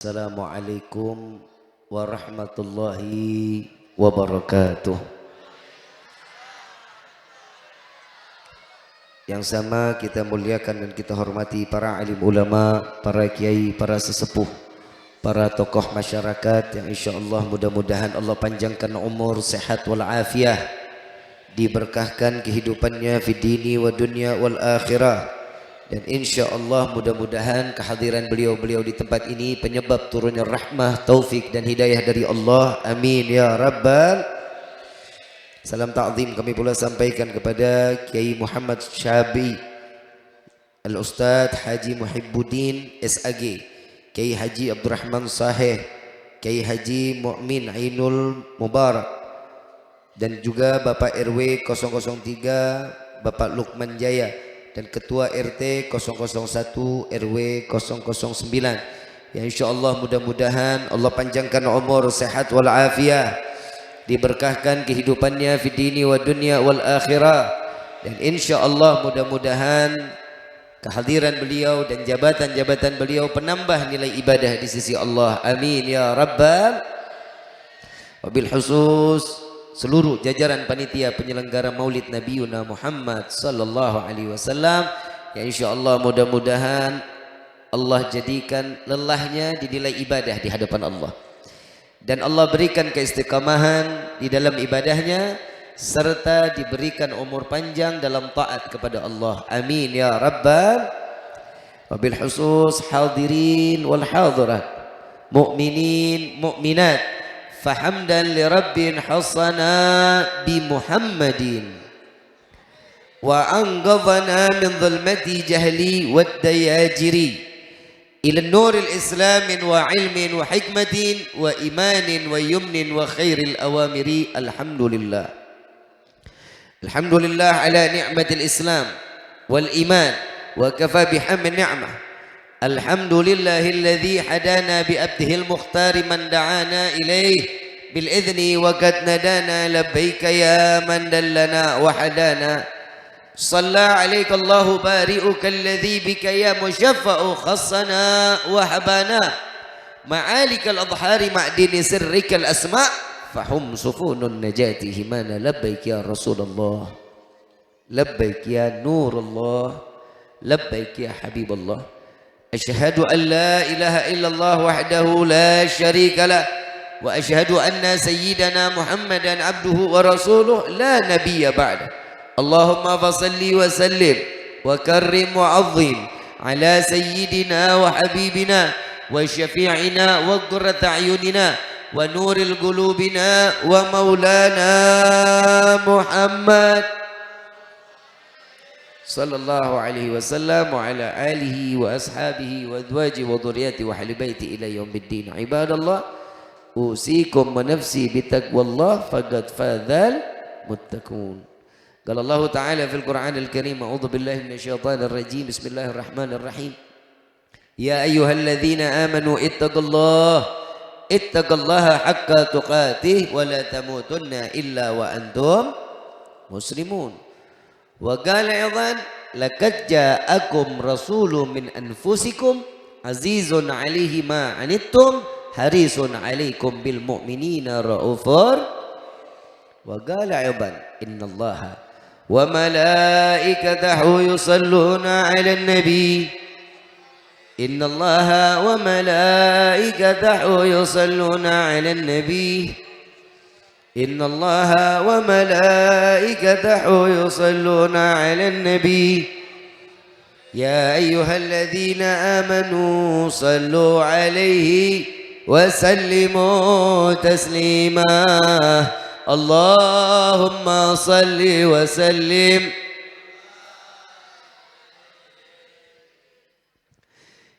Assalamualaikum warahmatullahi wabarakatuh. Yang sama kita muliakan dan kita hormati para alim ulama, para kiai, para sesepuh, para tokoh masyarakat yang insyaallah mudah-mudahan Allah panjangkan umur, sehat wal afiah, diberkahkan kehidupannya fi dini wa dunya wal akhirah. Dan insya Allah mudah-mudahan kehadiran beliau-beliau di tempat ini penyebab turunnya rahmah, taufik dan hidayah dari Allah. Amin ya rabbal. Salam ta'zim kami pula sampaikan kepada Kiai Muhammad Syabi Al-Ustadz Haji Muhibbuddin SAG, Kiai Haji Abdurrahman Saheh, Kiai Haji Mu'min Ainul Mubarak, dan juga Bapak RW 003 Bapak Lukman Jaya, dan Ketua RT 001 RW 009. Ya insyaallah mudah-mudahan Allah panjangkan umur, sehat wal afiah, diberkahkan kehidupannya fi dini wa dunya wal akhirah. Dan insyaallah mudah-mudahan kehadiran beliau dan jabatan-jabatan beliau penambah nilai ibadah di sisi Allah. Amin ya rabbal. Wabil khusus seluruh jajaran panitia penyelenggara Maulid Nabiuna Muhammad sallallahu alaihi wasallam, ya insyaallah mudah-mudahan Allah jadikan lelahnya dinilai ibadah di hadapan Allah, dan Allah berikan keistiqamahan di dalam ibadahnya, serta diberikan umur panjang dalam taat kepada Allah. Amin ya rabbal. Wabil khusus hadirin wal hadirat, mukminin mukminat, fahamdan li rabbin hasana bi Muhammadin wa anqadhana min dhulmati jahli wad dayajiri ila nuril islamin wa ilmin wa hikmatin wa imanin wa yumnin wa khairil awamiri. Alhamdulillah, alhamdulillah ala ni'matil islam wal iman wa kafa bihamdi ni'mah. Alhamdulillahilladzi hadana bi abdihil mukhtar man da'ana ilaih bil idzni wa qad nadana labbaika ya man dallana wa hadana. Shalla alaika Allahu bari'uka alladzi bika ya musyaffa'u khassana wa habana ma'alikal adhari ma'dini sirrikal asma' fahum sufunun najati himana. Labbaik ya Rasulullah, labbaik ya Nurullah, labbaik ya Habiballah. Asyhadu an la ilaha illallah wahdahu la syarika lah, wa asyhadu anna sayyidana Muhammadan abduhu wa rasuluh la nabiyya ba'da. Allahumma fasalli wa sallim wa karrim wa azim ala sayyidina wa habibina wa syafi'ina wa qurrata ayunina wa nuril qulubina wa maulana Muhammad sallallahu alaihi wasallam wa ala alihi wa ashabihi wa azwaji wa dhurriyyati wa ahli baiti ila yaumiddin. Ibadallah, usikum wa nafsi bitaqwallah faqad fadzal muttaqun. Qala Allah Ta'ala fil Qur'anil Karim, a'udzu billahi minasyaitonir rajim, bismillahirrahmanirrahim. Ya ayyuhalladzina amanu ittaqullaha haqqa tuqatih wa la tamutunna illa wa antum muslimun. Wa qala aidan laqad ja'akum rasulun min anfusikum azizun 'alaihi ma 'anittum harisun 'alaikum bil mu'minina raufur. Wa qala aidan innallaha wa malaikatahu yusalluna 'alan nabi innallaha wa malaikatahu yusalluna 'alan nabi innallaha wa malaikatahu yusalluna 'alan nabi ya ayyuhalladzina amanu sallu 'alaihi wa sallimu taslima. Allahumma salli wa sallim.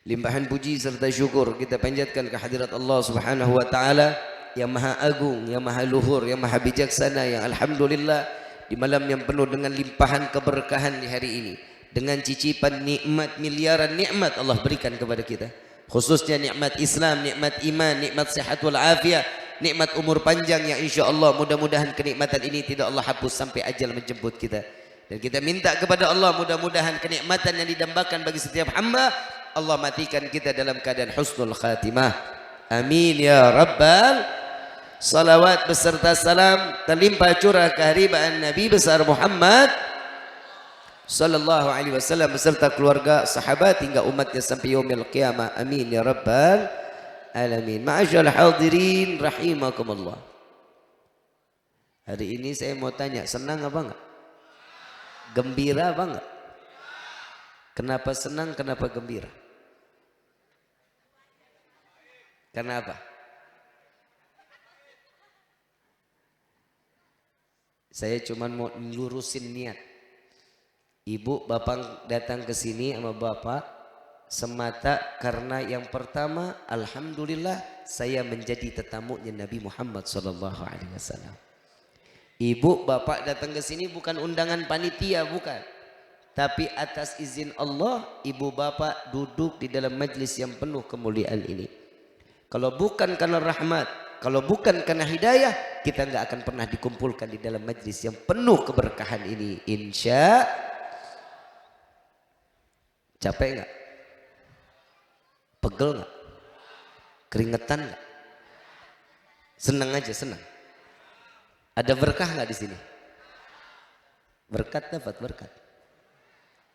Limpahan puji serta syukur kita panjatkan kehadirat Allah Subhanahu wa taala yang maha agung, yang maha luhur, yang maha bijaksana, yang alhamdulillah di malam yang penuh dengan limpahan keberkahan di hari ini, dengan cicipan nikmat, miliaran nikmat Allah berikan kepada kita, khususnya nikmat Islam, nikmat iman, nikmat sehat wal afiah, nikmat umur panjang yang insyaallah mudah-mudahan kenikmatan ini tidak Allah hapus sampai ajal menjemput kita. Dan kita minta kepada Allah mudah-mudahan kenikmatan yang didambakan bagi setiap hamba Allah matikan kita dalam keadaan husnul khatimah. Amin ya rabbal. Salawat beserta salam terlimpah curah kehadiran Nabi besar Muhammad sallallahu alaihi wasallam beserta keluarga, sahabat hingga umatnya sampai yaumil qiyamah. Amin ya rabbal alamin. Ma'asyiral hadirin rahimakumullah. Hari ini saya mau tanya, senang apa enggak? Gembira apa enggak? Kenapa senang, kenapa gembira? Kenapa? Saya cuma mau lurusin niat. Ibu bapak datang ke sini sama bapak semata karena yang pertama, alhamdulillah saya menjadi tetamunya Nabi Muhammad sallallahu alaihi wasallam. Ibu bapak datang ke sini bukan undangan panitia, bukan. Tapi atas izin Allah, ibu bapak duduk di dalam majlis yang penuh kemuliaan ini. Kalau bukan karena rahmat, kalau bukan karena hidayah, kita nggak akan pernah dikumpulkan di dalam majlis yang penuh keberkahan ini. Insya. Capek nggak? Pegel nggak? Keringetan nggak? Senang aja, senang. Ada berkah nggak di sini? Berkat dapat berkat.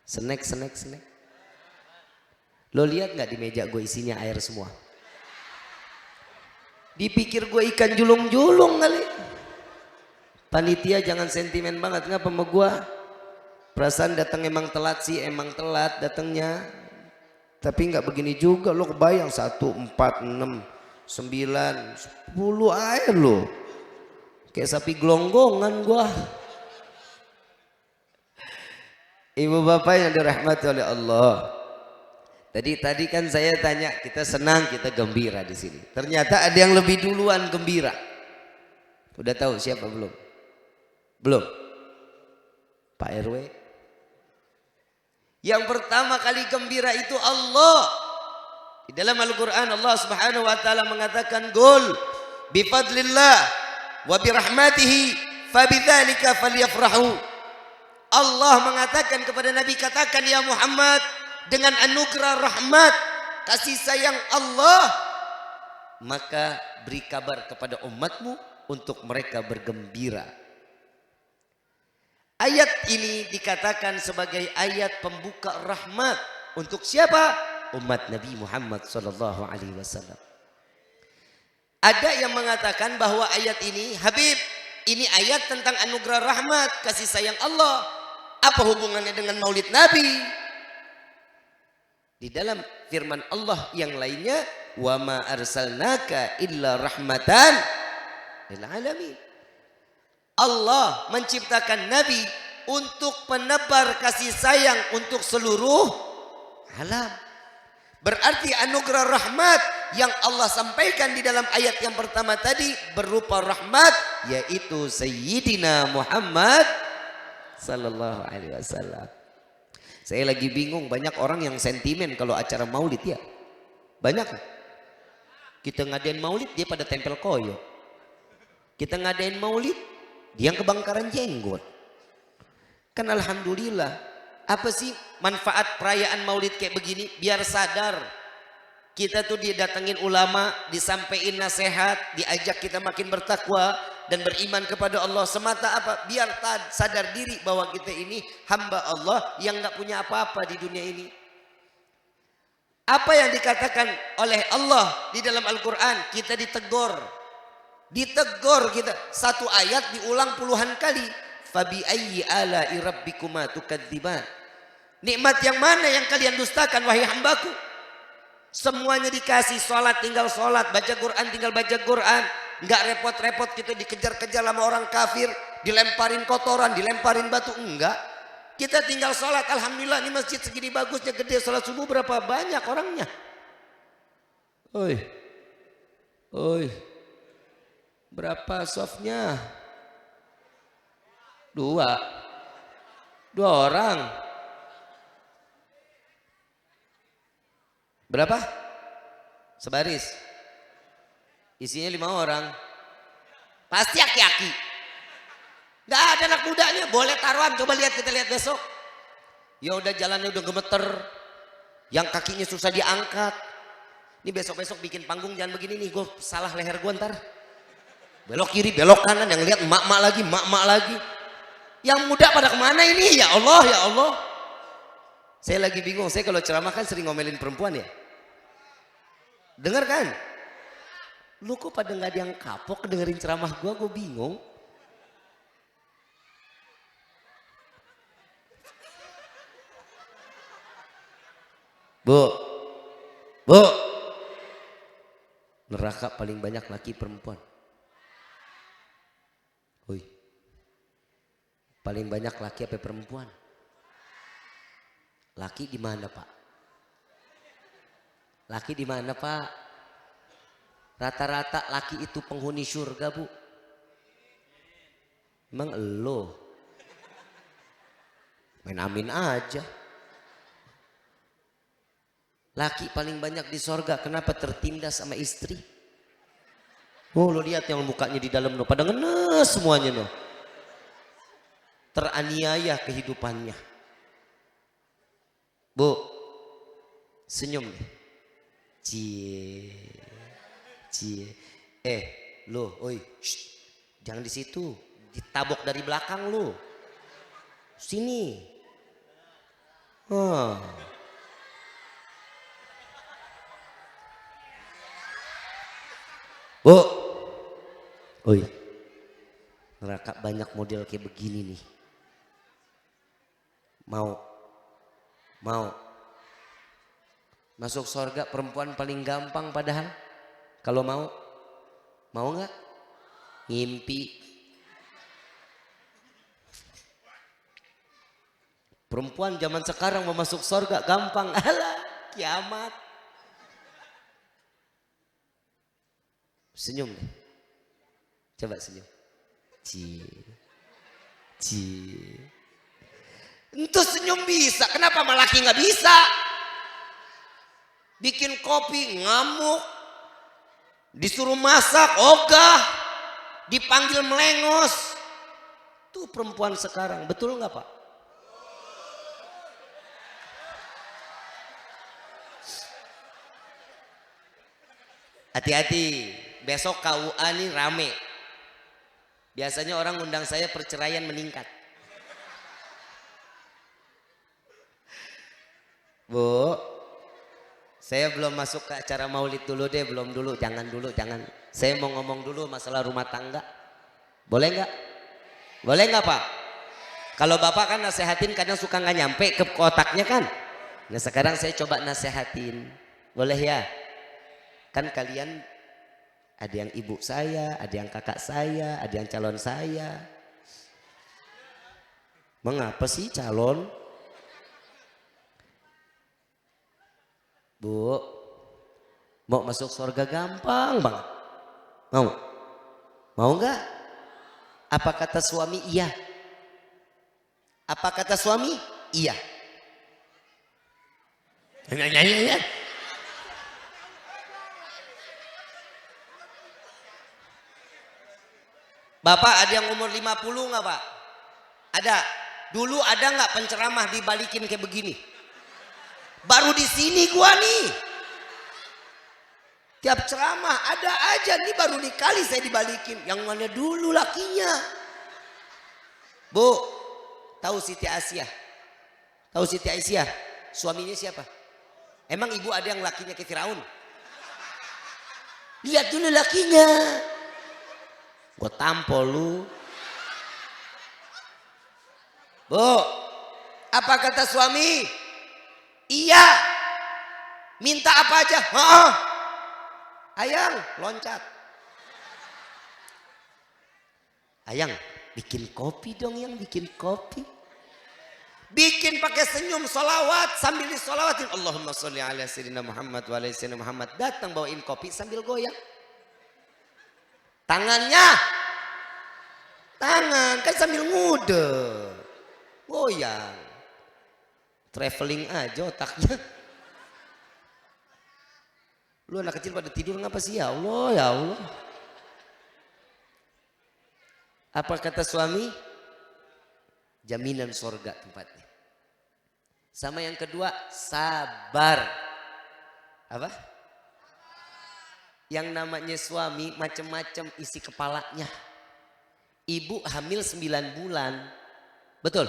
Snack. Lo lihat nggak di meja gue isinya air semua? Dipikir gue ikan julung-julung kali. Panitia jangan sentimen banget, ngapa sama gue? Perasaan datang emang telat sih, emang telat datangnya. Tapi nggak begini juga, lo kebayang 1, 4, 6, 9, 10 air lo. Kayak sapi gelonggongan gue. Ibu bapak yang dirahmati oleh Allah. Tadi kan saya tanya, kita senang, kita gembira di sini. Ternyata ada yang lebih duluan gembira. Udah tahu siapa belum? Belum? Pak RW. Yang pertama kali gembira itu Allah. Di dalam Al-Quran Allah subhanahu wa ta'ala mengatakan, Qul bifadlillah wa birahmatihi fabidzalika falyafrahu. Allah mengatakan kepada Nabi, katakan ya Muhammad, dengan anugerah rahmat kasih sayang Allah, maka beri kabar kepada umatmu untuk mereka bergembira. Ayat ini dikatakan sebagai ayat pembuka rahmat untuk siapa? Umat Nabi Muhammad sallallahu alaihi wasallam. Ada yang mengatakan bahwa ayat ini, Habib, ini ayat tentang anugerah rahmat kasih sayang Allah. Apa hubungannya dengan Maulid Nabi? Di dalam firman Allah yang lainnya, wa ma arsalnaka illa rahmatan lil alamin. Allah menciptakan Nabi untuk penebar kasih sayang untuk seluruh alam. Berarti anugerah rahmat yang Allah sampaikan di dalam ayat yang pertama tadi berupa rahmat, yaitu Sayyidina Muhammad sallallahu alaihi wasallam. Saya lagi bingung, banyak orang yang sentimen kalau acara maulid ya. Banyak. Kita ngadain maulid, dia pada tempel koyo. Kita ngadain maulid, dia yang kebangkaran jenggot. Kan alhamdulillah. Apa sih manfaat perayaan maulid kayak begini? Biar sadar. Kita tuh didatengin ulama, disampaikan nasihat, diajak kita makin bertakwa dan beriman kepada Allah semata apa? Biar sadar diri bahwa kita ini hamba Allah yang nggak punya apa-apa di dunia ini. Apa yang dikatakan oleh Allah di dalam Al-Quran? Kita ditegur. Ditegur kita. Satu ayat diulang puluhan kali. Fabi ayyi ala'i rabbikuma tukadziban. Nikmat yang mana yang kalian dustakan wahai hambaku? Semuanya dikasih, sholat tinggal sholat, baca Quran tinggal baca Quran. Nggak repot-repot kita dikejar-kejar sama orang kafir, dilemparin kotoran, dilemparin batu, enggak. Kita tinggal sholat, alhamdulillah ini masjid segini bagusnya, gede, sholat subuh berapa banyak orangnya. Oi, berapa softnya? Dua orang. Berapa? Sebaris. Isinya 5 orang. Pasti aki-aki. Gak ada anak mudanya. Boleh taruhan. Coba lihat, kita lihat besok. Ya udah jalannya udah gemeter. yang kakinya susah diangkat. Ini besok-besok bikin panggung jangan begini nih, gue salah leher gue ntar. Belok kiri, belok kanan, yang lihat emak-emak lagi, emak-emak lagi. Yang muda pada kemana ini? Ya Allah, ya Allah. Saya lagi bingung, saya kalau ceramah kan sering ngomelin perempuan ya. Dengar kan? Lu kok pada nggak ada yang kapok dengerin ceramah gue bingung. Bu, bu, neraka paling banyak laki perempuan. Woi, paling banyak laki apa perempuan? Laki di mana Pak? Laki di mana Pak? Rata-rata laki itu penghuni surga Bu. Emang elo? Main amin aja. Laki paling banyak di sorga, kenapa tertindas sama istri? Oh lo lihat yang mukanya di dalam no, pada ngenes semuanya no. Teraniaya kehidupannya. Bu, senyum deh. Cie, cie. Lo, oi, shh, jangan di situ, ditabok dari belakang lo. Sini. Bu, oi, neraka banyak model kayak begini nih. Mau masuk surga perempuan paling gampang padahal. Kalau mau nggak? Ngimpi. Perempuan zaman sekarang mau masuk surga gampang, alah kiamat. Senyum deh. Coba senyum. Itu senyum bisa, kenapa malah laki nggak bisa? Bikin kopi ngamuk, disuruh masak ogah, dipanggil melengos. Tuh perempuan sekarang, betul nggak Pak? Hati-hati, besok KUA nih rame. Biasanya orang undang saya perceraian meningkat. Bu, saya belum masuk ke acara maulid dulu deh, belum dulu, jangan dulu, jangan. Saya mau ngomong dulu masalah rumah tangga. Boleh nggak? Boleh nggak Pak? Kalau Bapak kan nasehatin kadang suka nggak nyampe ke kotaknya kan. Nah sekarang saya coba nasehatin. Boleh ya? Kan kalian ada yang ibu saya, ada yang kakak saya, ada yang calon saya. Mengapa sih calon? Bu, mau masuk surga gampang banget. Mau? Mau nggak? Apa kata suami? Iya. Apa kata suami? Iya. Ya. Bapak ada yang umur 50 nggak Pak? Ada. Dulu ada nggak penceramah dibalikin kayak begini? Baru di sini gua nih. Tiap ceramah ada aja nih, baru dikali saya dibalikin. Yang mana dulu lakinya? Bu, tahu Siti Aisyah? Tahu Siti Aisyah? Suaminya siapa? Emang ibu ada yang lakinya ke Firaun? Lihat dulu lakinya. Gue tampol lu. Bu, apa kata suami? Iya. Minta apa aja? Ayang, loncat. Ayang, bikin kopi dong yang bikin kopi. Bikin pakai senyum, solawat sambil disolawatin. Allahumma sholli ala sayyidina Muhammad wa ala sayyidina Muhammad. Datang bawain kopi sambil goyang. Tangan kan sambil ngude, goyang, traveling aja otaknya. Lu anak kecil pada tidur ngapa sih? Ya Allah, ya Allah. Apa kata suami? Jaminan sorga tempatnya. Sama yang kedua, sabar. Apa? Yang namanya suami macam-macam isi kepalanya. Ibu hamil 9 bulan. Betul?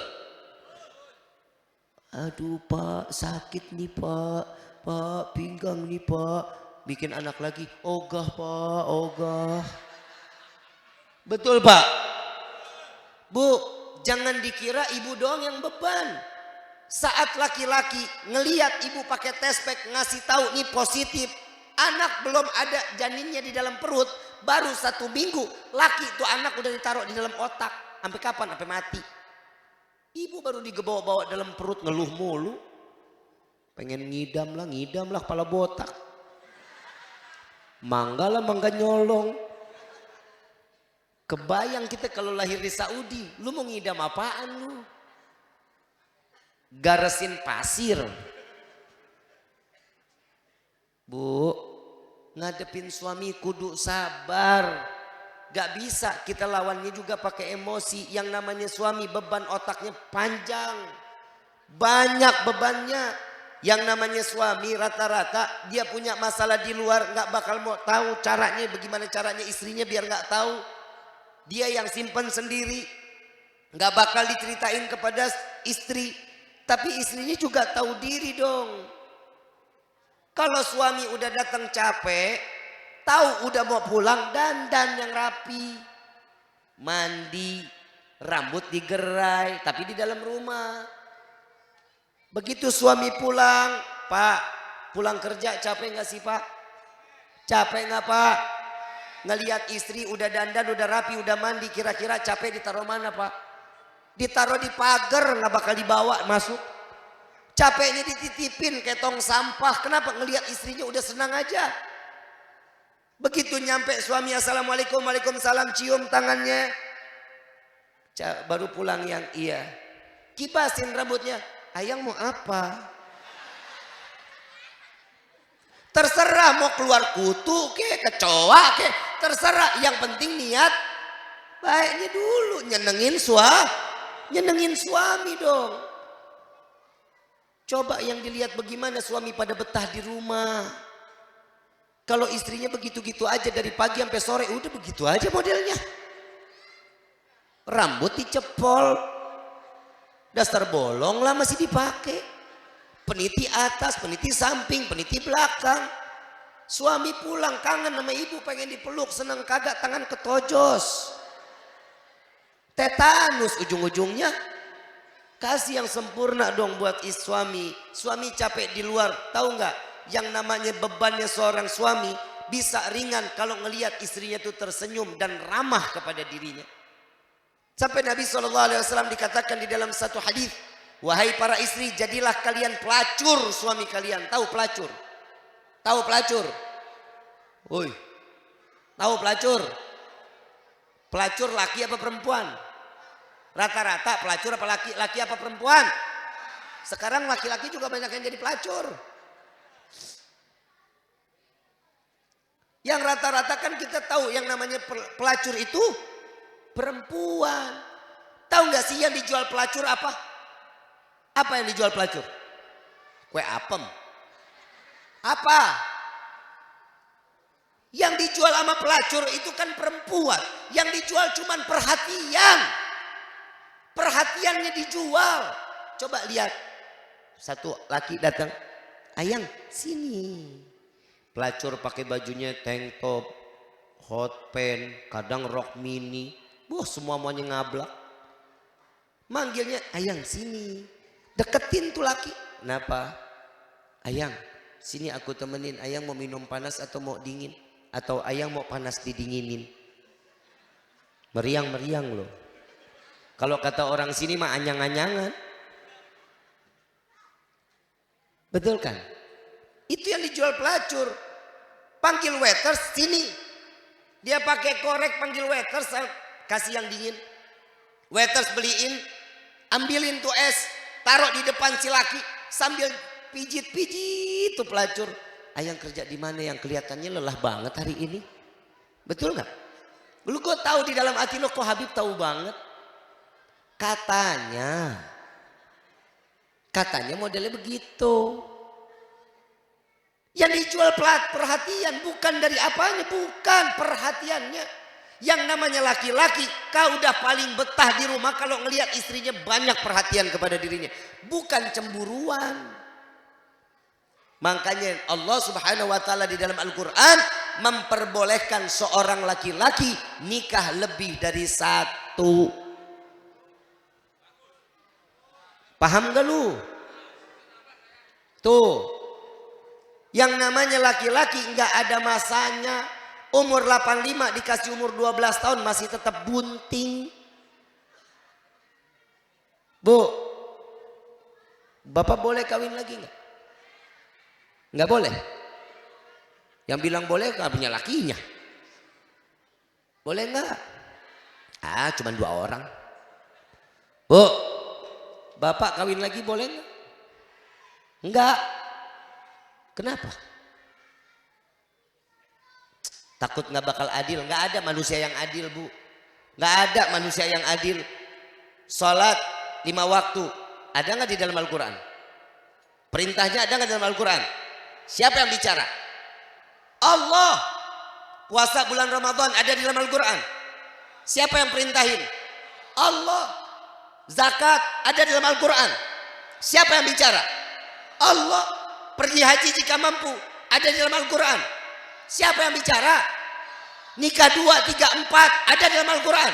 Aduh Pak, sakit nih Pak. Pak, pinggang nih Pak. Bikin anak lagi, ogah Pak, ogah. Betul Pak? Bu, jangan dikira ibu doang yang beban. Saat laki-laki ngeliat ibu pakai tespek ngasih tahu nih positif, anak belum ada janinnya di dalam perut, baru 1 minggu, laki itu anak udah ditaruh di dalam otak. Sampai kapan? Sampai mati. Ibu baru dibawa-bawa dalam perut ngeluh mulu. Pengen ngidam lah kepala botak. Mangga lah mangga nyolong. Kebayang kita kalau lahir di Saudi, lu mau ngidam apaan lu? Garesin pasir. Bu, ngadepin suami kudu sabar. Gak bisa kita lawannya juga pakai emosi. Yang namanya suami beban otaknya panjang, banyak bebannya. Yang namanya suami rata-rata dia punya masalah di luar, gak bakal mau tahu caranya, bagaimana caranya istrinya biar gak tahu. Dia yang simpen sendiri, gak bakal diceritain kepada istri. Tapi istrinya juga tahu diri dong. Kalau suami udah datang capek, tahu udah mau pulang, dandan yang rapi, mandi, rambut digerai, tapi di dalam rumah. Begitu suami pulang, Pak, pulang kerja capek nggak sih Pak? Capek nggak Pak? Ngelihat istri udah dandan, udah rapi, udah mandi, kira-kira capek ditaruh mana Pak? Ditaruh di pagar, nggak bakal dibawa masuk. Capeknya dititipin kayak tong sampah. Kenapa? Ngelihat istrinya udah senang aja. Begitu nyampe suami assalamualaikum, waalaikumsalam, cium tangannya. Baru pulang yang iya. Kipasin rambutnya. Ayang mau apa? Terserah mau keluar kutu ke kecoa ke, terserah. Yang penting niat baiknya dulu, nyenengin suami dong. Coba yang dilihat bagaimana suami pada betah di rumah. Kalau istrinya begitu-gitu aja dari pagi sampai sore, udah begitu aja modelnya. Rambut dicepol, dasar bolong lah masih dipakai. Peniti atas, peniti samping, peniti belakang. Suami pulang kangen sama ibu, pengen dipeluk, senang kagak tangan ketojos. Tetanus ujung-ujungnya. Kasih yang sempurna dong buat suami. Suami capek di luar, tahu nggak? Yang namanya bebannya seorang suami bisa ringan kalau ngelihat istrinya itu tersenyum dan ramah kepada dirinya. Sampai Nabi SAW dikatakan di dalam satu hadis, wahai para istri, jadilah kalian pelacur suami kalian. Tahu pelacur? Tahu pelacur? Woi, tahu pelacur? Pelacur laki apa perempuan? Rata-rata pelacur apa laki apa perempuan? Sekarang laki-laki juga banyak yang jadi pelacur. Yang rata-rata kan kita tahu yang namanya pelacur itu perempuan. Tahu nggak sih yang dijual pelacur apa? Apa yang dijual pelacur? Kue apem. Apa? Yang dijual sama pelacur itu kan perempuan. Yang dijual cuman perhatian. Perhatiannya dijual. Coba lihat. Satu laki datang. Ayang sini. Pelacur pakai bajunya tank top, hot pants, kadang rok mini. Semua maunya ngablak. Manggilnya, ayang sini. Deketin tuh laki. Kenapa? Ayang sini aku temenin. Ayang mau minum panas atau mau dingin? Atau ayang mau panas didinginin? Meriang-meriang loh. Kalau kata orang sini mah anyang-anyangan. Betul kan? Itu yang dijual pelacur. Panggil waiters sini. Dia pakai korek panggil waiters, kasih yang dingin. Waiters beliin, ambilin tuh es, taruh di depan si laki sambil pijit-pijit tuh pelacur. Ayang kerja di mana yang kelihatannya lelah banget hari ini? Betul nggak? Lu kok tahu di dalam hati lo kok Habib tahu banget? Katanya Katanya modelnya begitu. Yang dijual perhatian, bukan dari apanya, bukan perhatiannya. Yang namanya laki-laki, kau udah paling betah di rumah kalau ngelihat istrinya banyak perhatian kepada dirinya, bukan cemburuan. Makanya Allah Subhanahu wa taala di dalam Al-Qur'an memperbolehkan seorang laki-laki nikah lebih dari satu. Paham gak lu? Tuh. Yang namanya laki-laki nggak ada masanya. Umur 85 dikasih umur 12 tahun masih tetap bunting. Bu, Bapak boleh kawin lagi nggak? Nggak boleh. Yang bilang boleh nggak punya lakinya. Boleh nggak? Ah, cuma 2 orang. Bu, Bapak kawin lagi boleh nggak? Enggak. Kenapa? Takut nggak bakal adil. Nggak ada manusia yang adil, Bu. Nggak ada manusia yang adil. Salat 5 waktu ada nggak di dalam Al-Quran? Perintahnya ada nggak dalam Al-Quran? Siapa yang bicara? Allah. Puasa bulan Ramadan ada di dalam Al-Quran. Siapa yang perintahin? Allah. Zakat ada di dalam Al-Quran. Siapa yang bicara? Allah. Pergi haji jika mampu ada di dalam Al-Quran. Siapa yang bicara? Nikah 2, 3, 4 ada di dalam Al-Quran.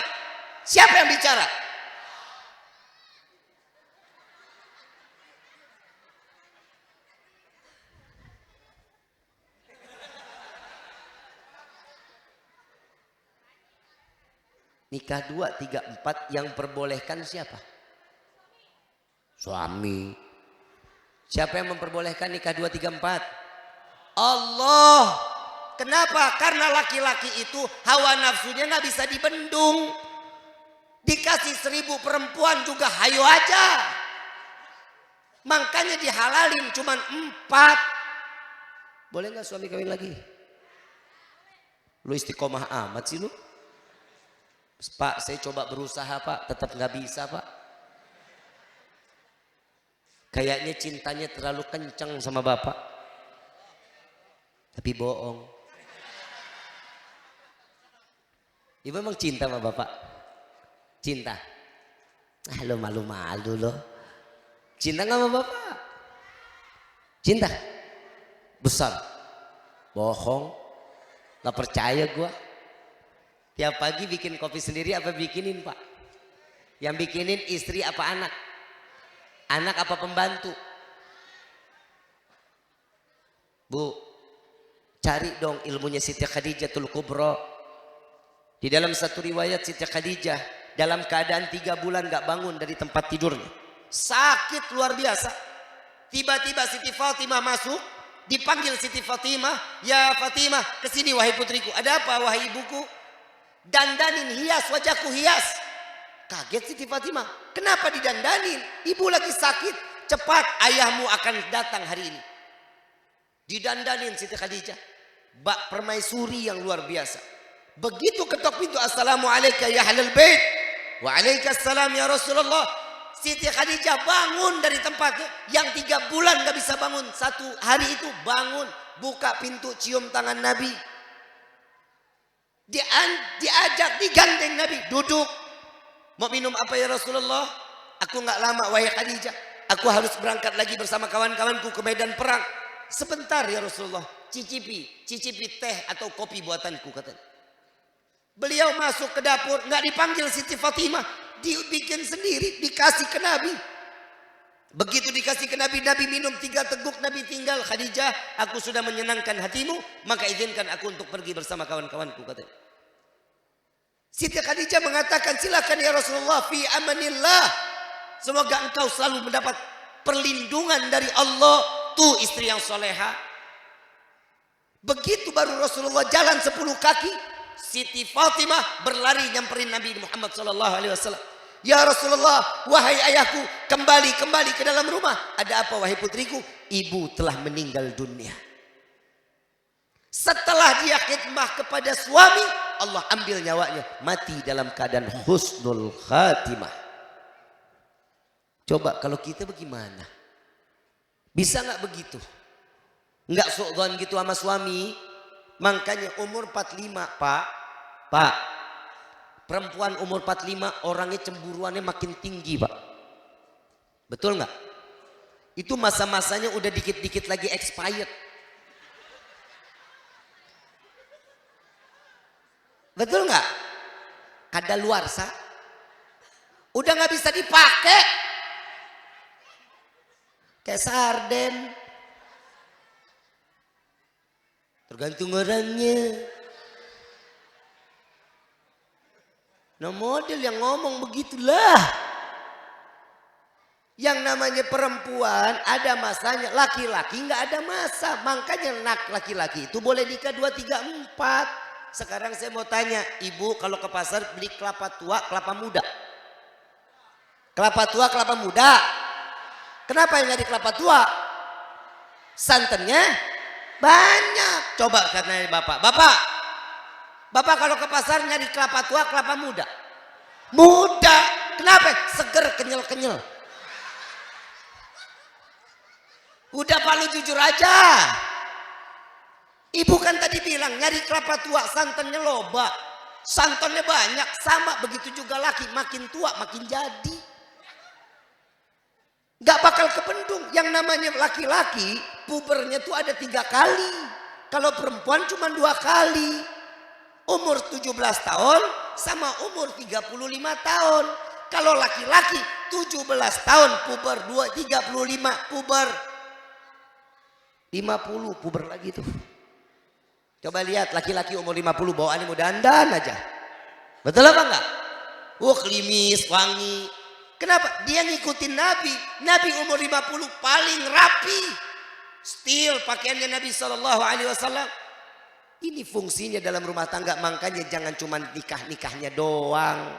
Siapa yang bicara? Nikah 2, 3, 4 yang perbolehkan siapa? Suami. Siapa yang memperbolehkan nikah 2, 3, 4? Allah. Kenapa? Karena laki-laki itu hawa nafsunya nggak bisa dibendung. Dikasih 1000 perempuan juga hayo aja. Makanya dihalalin cuman 4. Boleh nggak suami kawin lagi? Lu istiqomah amat sih lu. Pak, saya coba berusaha Pak, tetap nggak bisa Pak. Kayaknya cintanya terlalu kencang sama Bapak. Tapi bohong. Ibu emang cinta sama Bapak? Cinta? Ah, lo malu-malu lo. Cinta gak sama Bapak? Cinta? Besar? Bohong. Gak percaya gua. Tiap pagi bikin kopi sendiri apa bikinin Pak? Yang bikinin istri apa anak? Anak apa pembantu? Bu, cari dong ilmunya Siti Khadijatul Kubra. Di dalam satu riwayat Siti Khadijah dalam keadaan 3 bulan gak bangun dari tempat tidurnya. Sakit luar biasa. Tiba-tiba Siti Fatimah masuk. Dipanggil Siti Fatimah. Ya Fatimah, kesini wahai putriku. Ada apa wahai ibuku? Dandanin hias wajahku hias. Kaget Siti Fatimah. Kenapa didandanin? Ibu lagi sakit. Cepat ayahmu akan datang hari ini. Didandanin Siti Khadijah. Bak permaisuri yang luar biasa. Begitu ketok pintu. Assalamualaikum ya ahlal bait. Waalaikumsalam ya Rasulullah. Siti Khadijah bangun dari tempatnya. Yang 3 bulan gak bisa bangun. Satu hari itu bangun. Buka pintu, cium tangan Nabi. Diajak, digandeng Nabi. Duduk. Mau minum apa ya Rasulullah? Aku gak lama wahai Khadijah. Aku harus berangkat lagi bersama kawan-kawanku ke medan perang. Sebentar ya Rasulullah. Cicipi teh atau kopi buatanku katanya. Beliau masuk ke dapur. Gak dipanggil Siti Fatimah. Dibikin sendiri. Dikasih ke Nabi. Begitu dikasih ke Nabi. Nabi minum 3 teguk. Nabi tinggal. Khadijah, aku sudah menyenangkan hatimu. Maka izinkan aku untuk pergi bersama kawan-kawanku katanya. Siti Khadijah mengatakan, silakan ya Rasulullah, fi amanillah. Semoga engkau selalu mendapat perlindungan dari Allah. Tuh istri yang soleha. Begitu baru Rasulullah jalan 10 kaki. Siti Fatimah berlari nyamperin Nabi Muhammad SAW. Ya Rasulullah, wahai ayahku, kembali ke dalam rumah. Ada apa wahai putriku? Ibu telah meninggal dunia. Setelah dia khidmah kepada suami, Allah ambil nyawanya, mati dalam keadaan husnul khatimah. Coba kalau kita bagaimana? Bisa nggak begitu? Nggak suudzon gitu sama suami. Makanya umur 45 Pak, perempuan umur 45 orangnya cemburuannya makin tinggi Pak. Betul nggak? Itu masa-masanya udah dikit-dikit lagi expired. Betul nggak? Kadaluarsa udah nggak bisa dipakai, kayak sarden. Tergantung orangnya. Nah model yang ngomong begitulah. Yang namanya perempuan ada masanya, laki-laki nggak ada masa. Makanya laki-laki itu boleh nikah 2, 3, 4. Sekarang saya mau tanya, ibu kalau ke pasar beli kelapa tua, kelapa muda? Kelapa tua, kelapa muda. Kenapa yang nyari kelapa tua? Santannya banyak. Coba katanya bapak. Bapak kalau ke pasar nyari kelapa tua, kelapa muda? Muda. Kenapa? Seger, kenyal-kenyal. Udah Pak, lu jujur aja. Ibu kan tadi bilang nyari kelapa tua, santannya loba. Santannya banyak. Sama begitu juga laki, makin tua makin jadi. Gak bakal kebendung. Yang namanya laki-laki pubernya tuh ada 3 kali. Kalau perempuan cuma 2 kali. Umur 17 tahun sama umur 35 tahun. Kalau laki-laki 17 tahun puber, 35 puber, 50 puber lagi tuh. Coba lihat laki-laki umur 50 bawaannya mau dandan aja. Betul apa enggak? Klimis, wangi. Kenapa? Dia ngikutin Nabi. Nabi umur 50 paling rapi. Still pakaiannya Nabi SAW. Ini fungsinya dalam rumah tangga. Makanya jangan cuma nikah-nikahnya doang.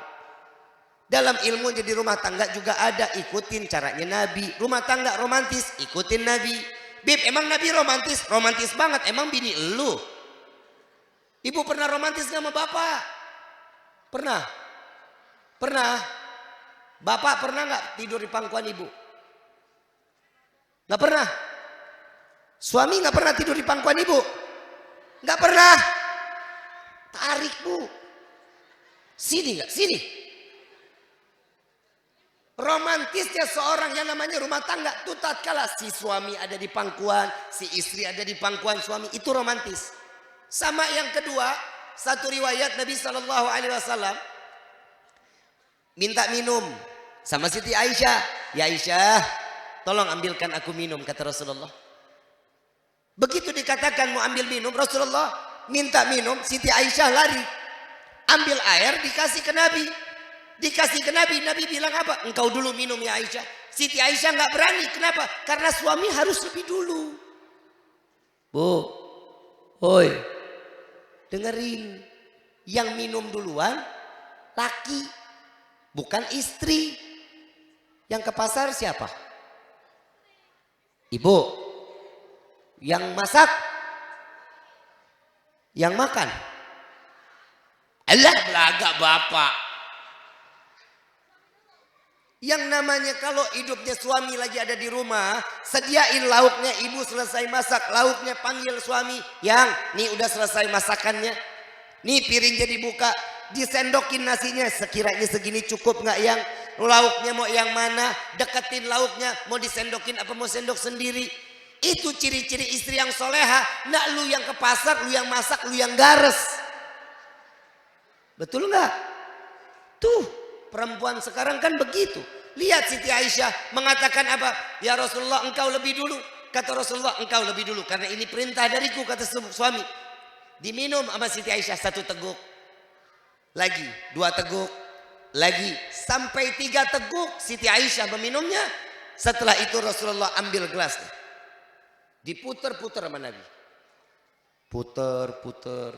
Dalam ilmu jadi rumah tangga juga ada. Ikutin caranya Nabi. Rumah tangga romantis, ikutin Nabi. Bib, emang Nabi romantis? Romantis banget. Emang bini elu? Ibu pernah romantis gak sama bapak? Pernah? Pernah? Bapak pernah gak tidur di pangkuan ibu? Gak pernah? Suami gak pernah tidur di pangkuan ibu? Gak pernah? Tarik bu. Sini gak? Sini. Romantisnya seorang yang namanya rumah tangga itu tatkala si suami ada di pangkuan, si istri ada di pangkuan suami, itu romantis. Sama yang kedua, satu riwayat Nabi SAW minta minum sama Siti Aisyah. Ya Aisyah, tolong ambilkan aku minum, kata Rasulullah. Begitu dikatakan mau ambil minum, Rasulullah minta minum, Siti Aisyah lari. Ambil air dikasih ke Nabi. Dikasih ke Nabi, Nabi bilang apa? Engkau dulu minum ya Aisyah. Siti Aisyah nggak berani, kenapa? Karena suami harus lebih dulu. Bu, hoi, dengerin. Yang minum duluan laki, bukan istri. Yang ke pasar siapa? Ibu. Yang masak? Yang makan? Alah belaga bapak. Yang namanya kalau hidupnya suami lagi ada di rumah, sediain lauknya, ibu selesai masak, lauknya panggil suami, yang nih udah selesai masakannya, nih piringnya dibuka, disendokin nasinya, sekiranya segini cukup nggak, yang lauknya mau yang mana, deketin lauknya, mau disendokin apa mau sendok sendiri. Itu ciri-ciri istri yang soleha. Nggak lu yang ke pasar, lu yang masak, lu yang gares. Betul nggak? Tuh perempuan sekarang kan begitu. Lihat Siti Aisyah mengatakan apa? Ya Rasulullah engkau lebih dulu. Kata Rasulullah engkau lebih dulu. Karena ini perintah dariku, kata suami. Diminum sama Siti Aisyah 1 teguk. Lagi 2 teguk. Lagi sampai 3 teguk Siti Aisyah meminumnya. Setelah itu Rasulullah ambil gelasnya. Diputer-puter sama Nabi. Puter-puter.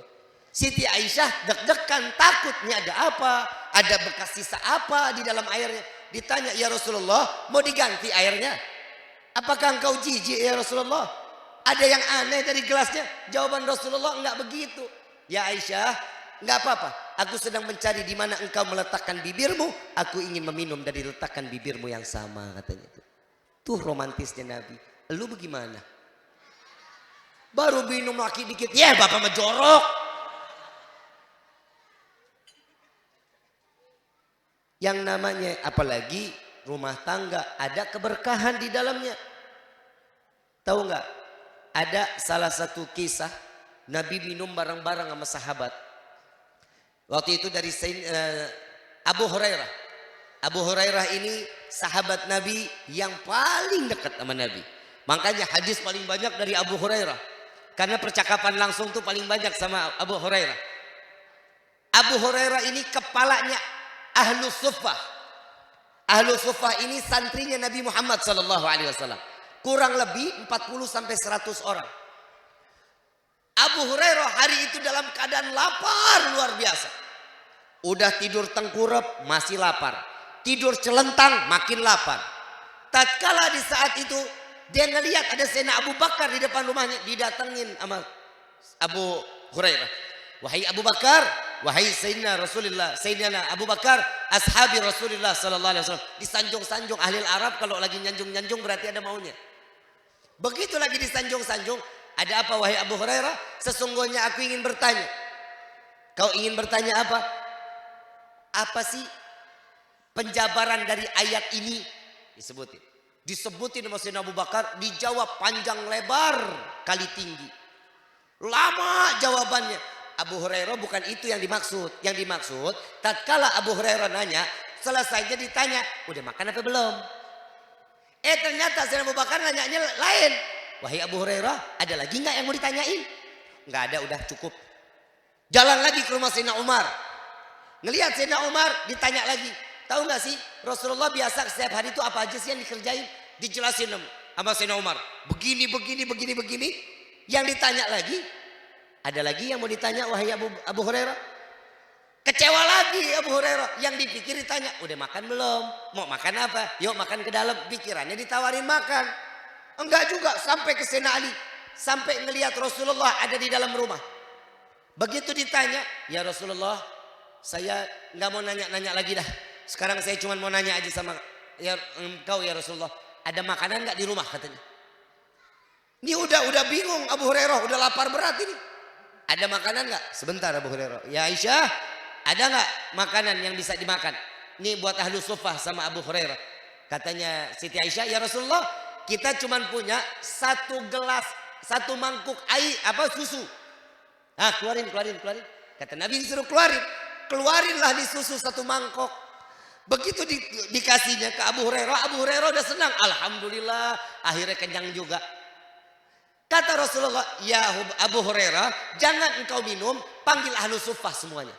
Siti Aisyah deg-degan, takutnya ada apa? Ada bekas sisa apa di dalam airnya? Ditanya, ya Rasulullah mau diganti airnya? Apakah engkau jijik ya Rasulullah? Ada yang aneh dari gelasnya? Jawaban Rasulullah enggak begitu. Ya Aisyah, enggak apa-apa. Aku sedang mencari di mana engkau meletakkan bibirmu. Aku ingin meminum dari letakkan bibirmu yang sama, katanya itu. Tuh romantisnya Nabi. Lu bagaimana? Baru minum lagi dikit, ya bapak mah jorok. Yang namanya apalagi rumah tangga ada keberkahan di dalamnya. Tahu nggak? Ada salah satu kisah Nabi minum bareng-bareng sama sahabat. Waktu itu dari Abu Hurairah. Abu Hurairah ini sahabat Nabi yang paling dekat sama Nabi. Makanya hadis paling banyak dari Abu Hurairah. Karena percakapan langsung tuh paling banyak sama Abu Hurairah. Abu Hurairah ini kepalanya Ahlus Suffah. Ahlus Suffah ini santrinya Nabi Muhammad SAW. Kurang lebih 40 sampai 100 orang. Abu Hurairah hari itu dalam keadaan lapar luar biasa. Udah tidur tengkurap masih lapar. Tidur celentang makin lapar. Tatkala di saat itu dia ngelihat ada Sayyidina Abu Bakar di depan rumahnya, didatengin sama Abu Hurairah. Wahai Abu Bakar, wahai Sayyidina Rasulullah, Sayyidina Abu Bakar, ashabi Rasulullah sallallahu alaihi wasallam. Disanjung-sanjung ahli Arab kalau lagi nyanjung-nyanjung berarti ada maunya. Begitu lagi disanjung-sanjung, ada apa wahai Abu Hurairah? Sesungguhnya aku ingin bertanya. Kau ingin bertanya apa? Apa sih penjabaran dari ayat ini? Disebutin sama Sayyidina Abu Bakar, dijawab panjang lebar kali tinggi. Lama jawabannya. Abu Hurairah bukan itu yang dimaksud. Yang dimaksud tatkala Abu Hurairah nanya, selesainya ditanya, udah makan apa belum? Ternyata Sayyidina Abu Bakar nanyanya lain. Wahai Abu Hurairah, ada lagi nggak yang mau ditanyain? Nggak ada, udah cukup. Jalan lagi ke rumah Sayyidina Umar. Ngelihat Sayyidina Umar, ditanya lagi. Tahu nggak sih Rasulullah biasa setiap hari itu apa aja sih yang dikerjain? Dijelasin sama Sayyidina Umar. Begini. Yang ditanya lagi, ada lagi yang mau ditanya wahai Abu Hurairah? Kecewa lagi Abu Hurairah. Yang dipikir ditanya, udah makan belum? Mau makan apa? Yuk makan ke dalam. Pikirannya ditawarin makan. Enggak juga, sampai ke Sayyidina Ali. Sampai ngelihat Rasulullah ada di dalam rumah. Begitu ditanya, ya Rasulullah, saya nggak mau nanya-nanya lagi dah. Sekarang saya cuma mau nanya aja sama engkau ya Rasulullah. Ada makanan nggak di rumah katanya. Ini udah bingung Abu Hurairah, udah lapar berat ini. Ada makanan nggak? Sebentar Abu Hurairah. Ya Aisyah, ada nggak makanan yang bisa dimakan? Ini buat ahlu suffah sama Abu Hurairah. Katanya Siti Aisyah, ya Rasulullah, kita cuma punya satu gelas, satu mangkuk air susu. Ah, keluarin. Kata Nabi disuruh keluarin. Keluarinlah di susu satu mangkok. Begitu dikasihnya ke Abu Hurairah udah senang. Alhamdulillah, akhirnya kenyang juga. Kata Rasulullah, ya Abu Hurairah, jangan engkau minum, panggil ahlu suffah semuanya.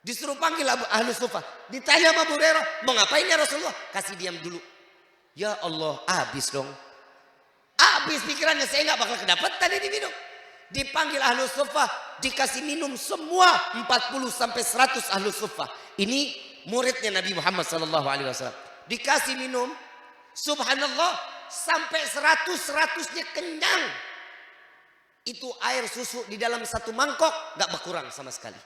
Disuruh panggil ahlu suffah. Ditanya sama Abu Hurairah, mau ngapain ya Rasulullah? Kasih diam dulu. Ya Allah, habis dong. Habis pikirannya, saya nggak bakal kedapatan ini minum. Dipanggil ahlu suffah, dikasih minum semua 40 sampai 100 ahlu suffah. Ini muridnya Nabi Muhammad SAW. Dikasih minum, subhanallah, sampai 100-100-nya kenyang. Itu air susu di dalam satu mangkok gak berkurang sama sekali.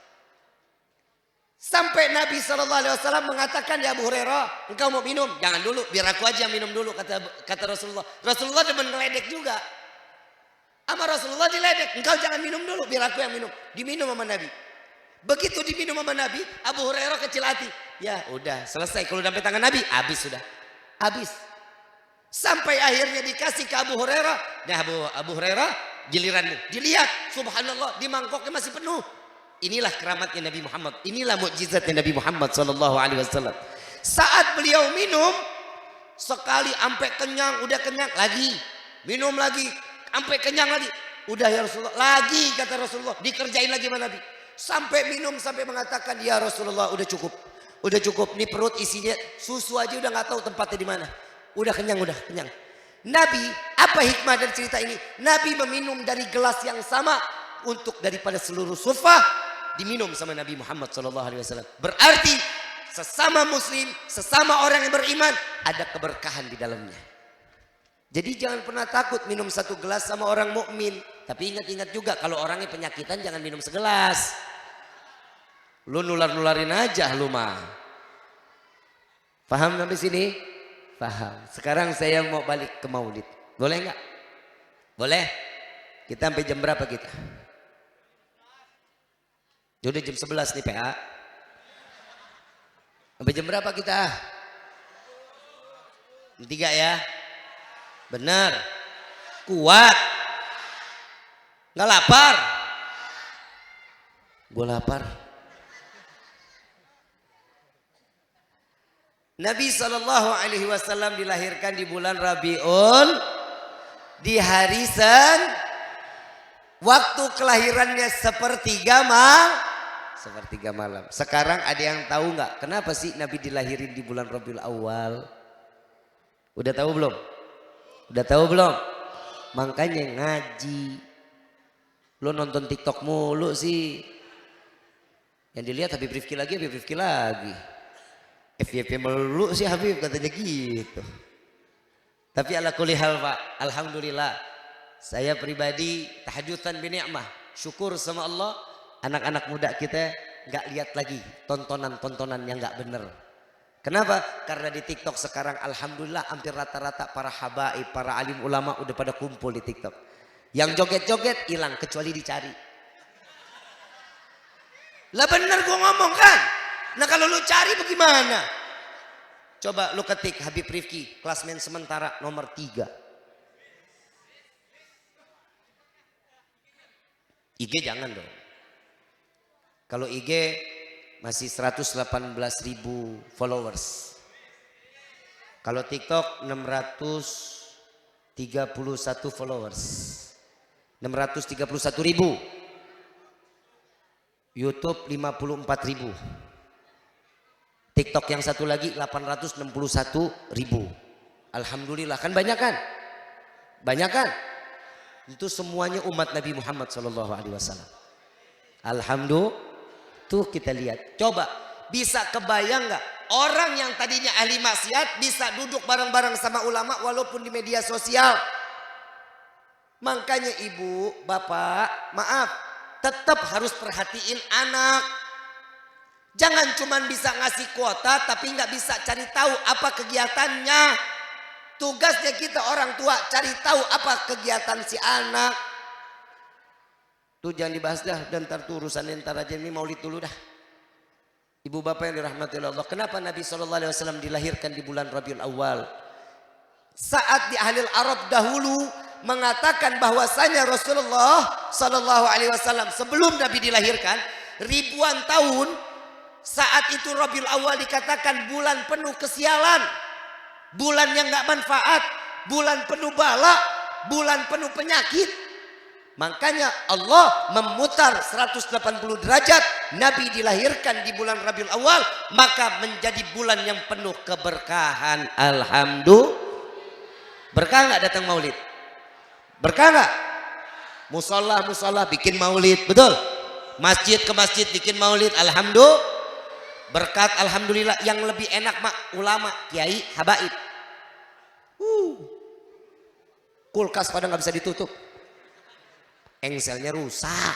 Sampai Nabi SAW mengatakan, ya Abu Hurairah, engkau mau minum? Jangan dulu, biar aku aja minum dulu, kata Rasulullah. Rasulullah demen ngeledek juga. Sama Rasulullah diledek, engkau jangan minum dulu, biar aku yang minum. Diminum sama Nabi. Begitu diminum sama Nabi, Abu Hurairah kecil hati. Ya udah selesai, kalau sampai tangan Nabi, habis sudah. Habis. Sampai akhirnya dikasih ke Abu Hurairah. Nah Abu Hurairah, giliranmu. Dilihat, subhanallah, di mangkoknya masih penuh. Inilah keramatnya Nabi Muhammad. Inilah mukjizatnya Nabi Muhammad SAW. Saat beliau minum, sekali sampai kenyang, udah kenyang lagi. Minum lagi, sampai kenyang lagi. Udah ya Rasulullah, lagi kata Rasulullah. Dikerjain lagi sama Nabi. Sampai minum, sampai mengatakan, ya Rasulullah udah cukup. Udah cukup, nih perut isinya susu aja udah gak tahu tempatnya di mana. Udah kenyang. Nabi, apa hikmah dari cerita ini? Nabi meminum dari gelas yang sama untuk daripada seluruh suffah diminum sama Nabi Muhammad SAW. Berarti sesama muslim, sesama orang yang beriman ada keberkahan di dalamnya. Jadi jangan pernah takut minum satu gelas sama orang mukmin. Tapi ingat-ingat juga kalau orangnya penyakitan jangan minum segelas. Lu nular-nularin aja lu mah. Paham sampai sini? Paham. Sekarang saya mau balik ke maulid. Boleh nggak? Boleh. Kita sampai jam berapa kita? Udah jam 11 nih PA. Sampai jam berapa kita? Jam 3 ya? Benar. Kuat. Nggak lapar? Gue lapar. Nabi SAW dilahirkan di bulan Rabiul, di hari waktu kelahirannya sepertiga malam. Sekarang ada yang tahu nggak kenapa sih Nabi dilahirin di bulan Rabiul Awal? Udah tahu belum? Udah tahu belum? Makanya ngaji. Lo nonton TikTok mulu sih. Yang dilihat Habib Rifki lagi. FYP melulu sih Habib katanya gitu. Tapi ala kulli hal Pak, alhamdulillah saya pribadi tahadutsan bi ni'mah, syukur sama Allah, anak-anak muda kita nggak lihat lagi tontonan yang nggak bener. Kenapa? Karena di TikTok sekarang alhamdulillah hampir rata-rata para habaib, para alim ulama udah pada kumpul di TikTok. Yang joget-joget hilang kecuali dicari. Lah bener gua ngomong kan? Nah kalau lu cari bagaimana? Coba lu ketik Habib Rifki, klasmen sementara nomor 3. IG jangan dong. Kalau IG masih 118.000 followers. Kalau TikTok 631 followers. 631.000. YouTube 54.000. TikTok yang satu lagi 861.000. Alhamdulillah kan banyak kan? Banyak kan? Itu semuanya umat Nabi Muhammad SAW. Alhamdulillah. Tuh kita lihat. Coba bisa kebayang nggak orang yang tadinya ahli maksiat bisa duduk bareng-bareng sama ulama walaupun di media sosial. Makanya ibu, bapak, maaf, tetap harus perhatiin anak. Jangan cuma bisa ngasih kuota tapi nggak bisa cari tahu apa kegiatannya. Tugasnya kita orang tua cari tahu apa kegiatan si anak. Tuh jangan dibahas dah, dan ntar tuh urusan ntar aja, ini maulid dulu dah. Ibu bapak yang dirahmati Allah, kenapa Nabi SAW dilahirkan di bulan Rabiul Awal? Saat di ahlil Arab dahulu mengatakan bahwasanya Rasulullah SAW sebelum Nabi dilahirkan ribuan tahun, saat itu Rabiul Awal dikatakan bulan penuh kesialan, bulan yang gak manfaat, bulan penuh bala, bulan penuh penyakit. Makanya Allah memutar 180 derajat, Nabi dilahirkan di bulan Rabiul Awal, maka menjadi bulan yang penuh keberkahan. Alhamdulillah. Berkah nggak datang maulid? Berkah nggak? Musola bikin maulid, betul? Masjid ke masjid bikin maulid, alhamdulillah. Berkat alhamdulillah. Yang lebih enak mak ulama, kiai, habaib. Kulkas pada nggak bisa ditutup. Engselnya rusak.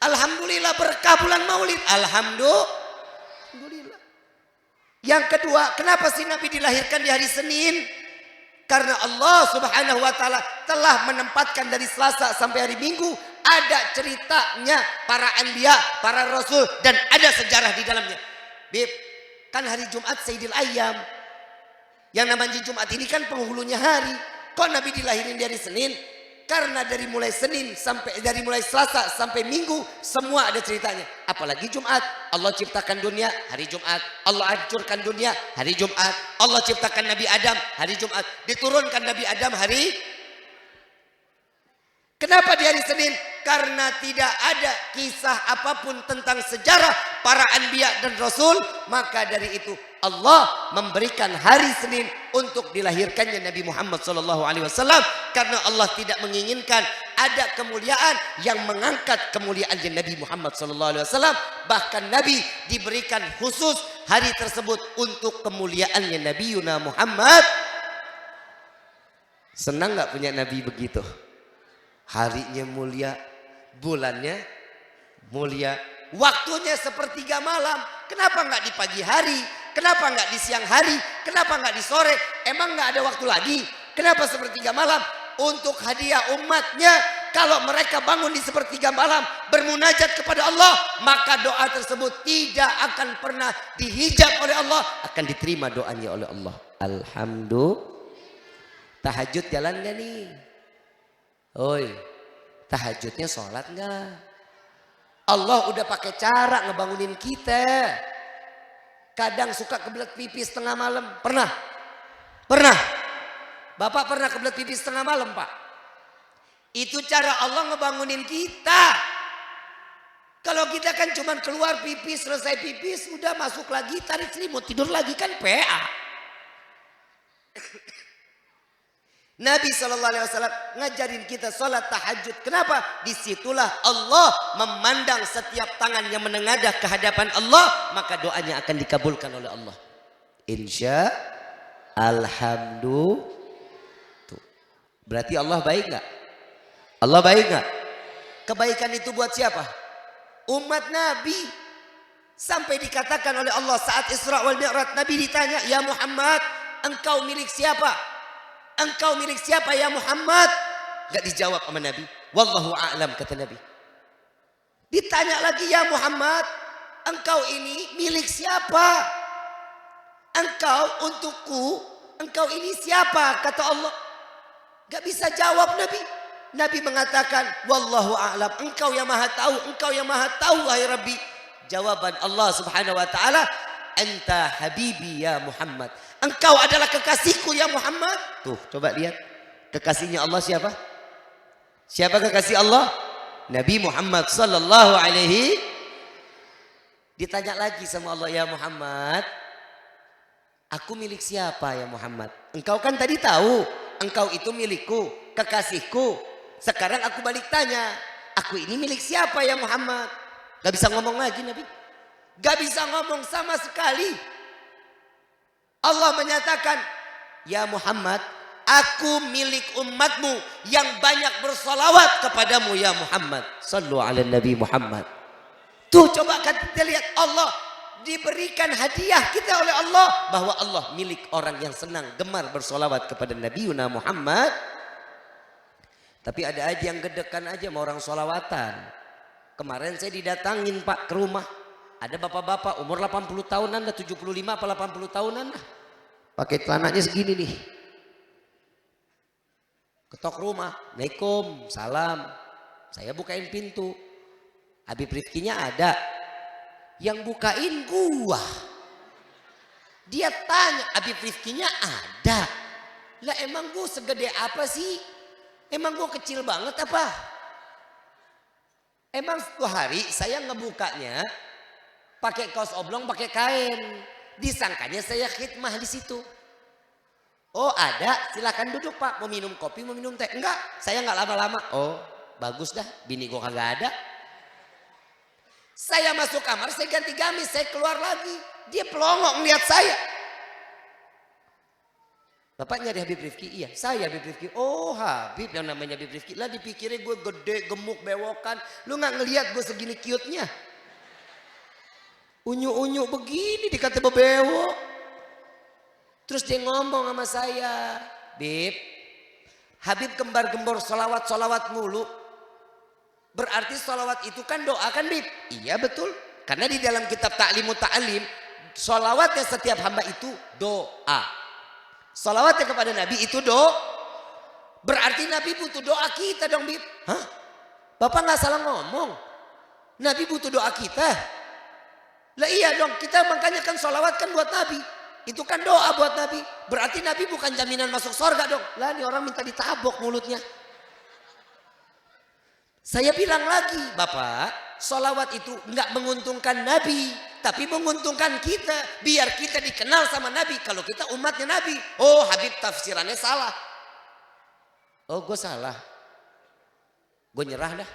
Alhamdulillah berkah bulan maulid. Alhamdulillah. Yang kedua, kenapa sih Nabi dilahirkan di hari Senin? Karena Allah Subhanahu wa ta'ala telah menempatkan dari Selasa sampai hari Minggu ada ceritanya para anbiya, para rasul, dan ada sejarah di dalamnya. Bib, kan hari Jumat Sayyidil Ayyam. Yang namanya Jumat ini kan penghulunya hari. Kok Nabi dilahirin di hari Senin? Karena dari mulai Selasa sampai Minggu semua ada ceritanya. Apalagi Jumat, Allah ciptakan dunia hari Jumat, Allah hancurkan dunia hari Jumat, Allah ciptakan Nabi Adam hari Jumat, diturunkan Nabi Adam hari. Kenapa di hari Senin? Karena tidak ada kisah apapun tentang sejarah para anbiya dan rasul, maka dari itu Allah memberikan hari Senin untuk dilahirkannya Nabi Muhammad SAW, karena Allah tidak menginginkan ada kemuliaan yang mengangkat kemuliaannya Nabi Muhammad SAW. Bahkan Nabi diberikan khusus hari tersebut untuk kemuliaannya Nabi Yuna Muhammad. Senang nggak punya Nabi begitu? Harinya mulia, bulannya mulia, waktunya sepertiga malam. Kenapa nggak di pagi hari? Kenapa nggak di siang hari? Kenapa nggak di sore? Emang nggak ada waktu lagi? Kenapa sepertiga malam? Untuk hadiah umatnya. Kalau mereka bangun di sepertiga malam bermunajat kepada Allah, maka doa tersebut tidak akan pernah dihijab oleh Allah, akan diterima doanya oleh Allah. Alhamdulillah. Tahajud jalan gak nih? Oi, tahajudnya sholat gak? Allah udah pakai cara ngebangunin kita. Kadang suka kebelet pipis tengah malam. Pernah? Pernah? Bapak pernah kebelet pipis tengah malam, Pak? Itu cara Allah ngebangunin kita. Kalau kita kan cuma keluar pipis, selesai pipis, udah masuk lagi, tarik selimut, tidur lagi, kan PA. Nabi SAW ngajarin kita sholat tahajud. Kenapa? Disitulah Allah memandang setiap tangan yang menengadah ke hadapan Allah, maka doanya akan dikabulkan oleh Allah. Insya Alhamdulillah. Berarti Allah baik gak? Allah baik gak? Kebaikan itu buat siapa? Umat Nabi. Sampai dikatakan oleh Allah saat Isra wal Mi'raj, Nabi ditanya, ya Muhammad, engkau milik siapa? Engkau milik siapa ya Muhammad? Gak dijawab sama Nabi. Wallahu a'lam, kata Nabi. Ditanya lagi, ya Muhammad, engkau ini milik siapa? Engkau untukku, engkau ini siapa? Kata Allah. Gak bisa jawab Nabi. Nabi mengatakan, wallahu a'lam, engkau yang maha tahu, engkau yang maha tahu wahai Rabbi. Jawaban Allah Subhanahu wa taala, anta habibi ya Muhammad. Engkau adalah kekasihku ya Muhammad. Tuh, coba lihat. Kekasihnya Allah siapa? Siapa kekasih Allah? Nabi Muhammad sallallahu alaihi. Ditanya lagi sama Allah, ya Muhammad, aku milik siapa ya Muhammad? Engkau kan tadi tahu, engkau itu milikku, kekasihku. Sekarang aku balik tanya, aku ini milik siapa ya Muhammad? Gak bisa ngomong lagi Nabi. Gak bisa ngomong sama sekali. Allah menyatakan, ya Muhammad, aku milik umatmu yang banyak bersolawat kepadamu ya Muhammad. Sallu ala Nabi Muhammad. Tuh coba kita lihat, Allah diberikan hadiah kita oleh Allah, bahwa Allah milik orang yang senang gemar bersolawat kepada Nabi Yuna Muhammad. Tapi ada aja yang gedekan aja sama orang solawatan. Kemarin saya didatangin Pak ke rumah. Ada bapak-bapak umur 80 tahunan dah, 75 apa 80 tahunan dah. Pakai celananya segini nih. Ketok rumah, Assalamualaikum, salam. Saya bukain pintu. Habib Rifkinya ada. Yang bukain gua. Dia tanya, Habib Rifkinya ada. Lah emang gua segede apa sih? Emang gue kecil banget apa? Emang satu hari saya ngebukanya pakai kaos oblong, pakai kain. Disangkanya saya khidmah di situ. Oh ada, silakan duduk Pak. Mau minum kopi, mau minum teh? Enggak, saya nggak lama-lama. Oh bagus dah, bini gue kagak ada. Saya masuk kamar, saya ganti gamis, saya keluar lagi. Dia pelongok ngeliat saya. Bapak nyari Habib Rifki? Iya, saya Habib Rifki. Oh Habib yang namanya Habib Rifki. Lah dipikirnya gue gede, gemuk, bewokan. Lu gak ngelihat gue segini cute-nya. Unyu-unyu begini dikata bebewok. Terus dia ngomong sama saya, Bib, Habib gembar-gembor solawat-solawat mulu. Berarti solawat itu kan doa kan Bib? Iya betul. Karena di dalam kitab Ta'limu Ta'lim, solawatnya setiap hamba itu doa. Salawatnya kepada Nabi itu doa. Berarti Nabi butuh doa kita dong Bib. Hah? Bapak gak salah ngomong. Nabi butuh doa kita. Lah iya dong, kita makanya kan salawat kan buat Nabi. Itu kan doa buat Nabi. Berarti Nabi bukan jaminan masuk surga dong. Lah ini orang minta ditabok mulutnya. Saya bilang lagi, Bapak, salawat itu gak menguntungkan Nabi. Tapi menguntungkan kita, biar kita dikenal sama Nabi. Kalau kita umatnya Nabi, oh Habib tafsirannya salah. Oh gue salah, gue nyerah dah.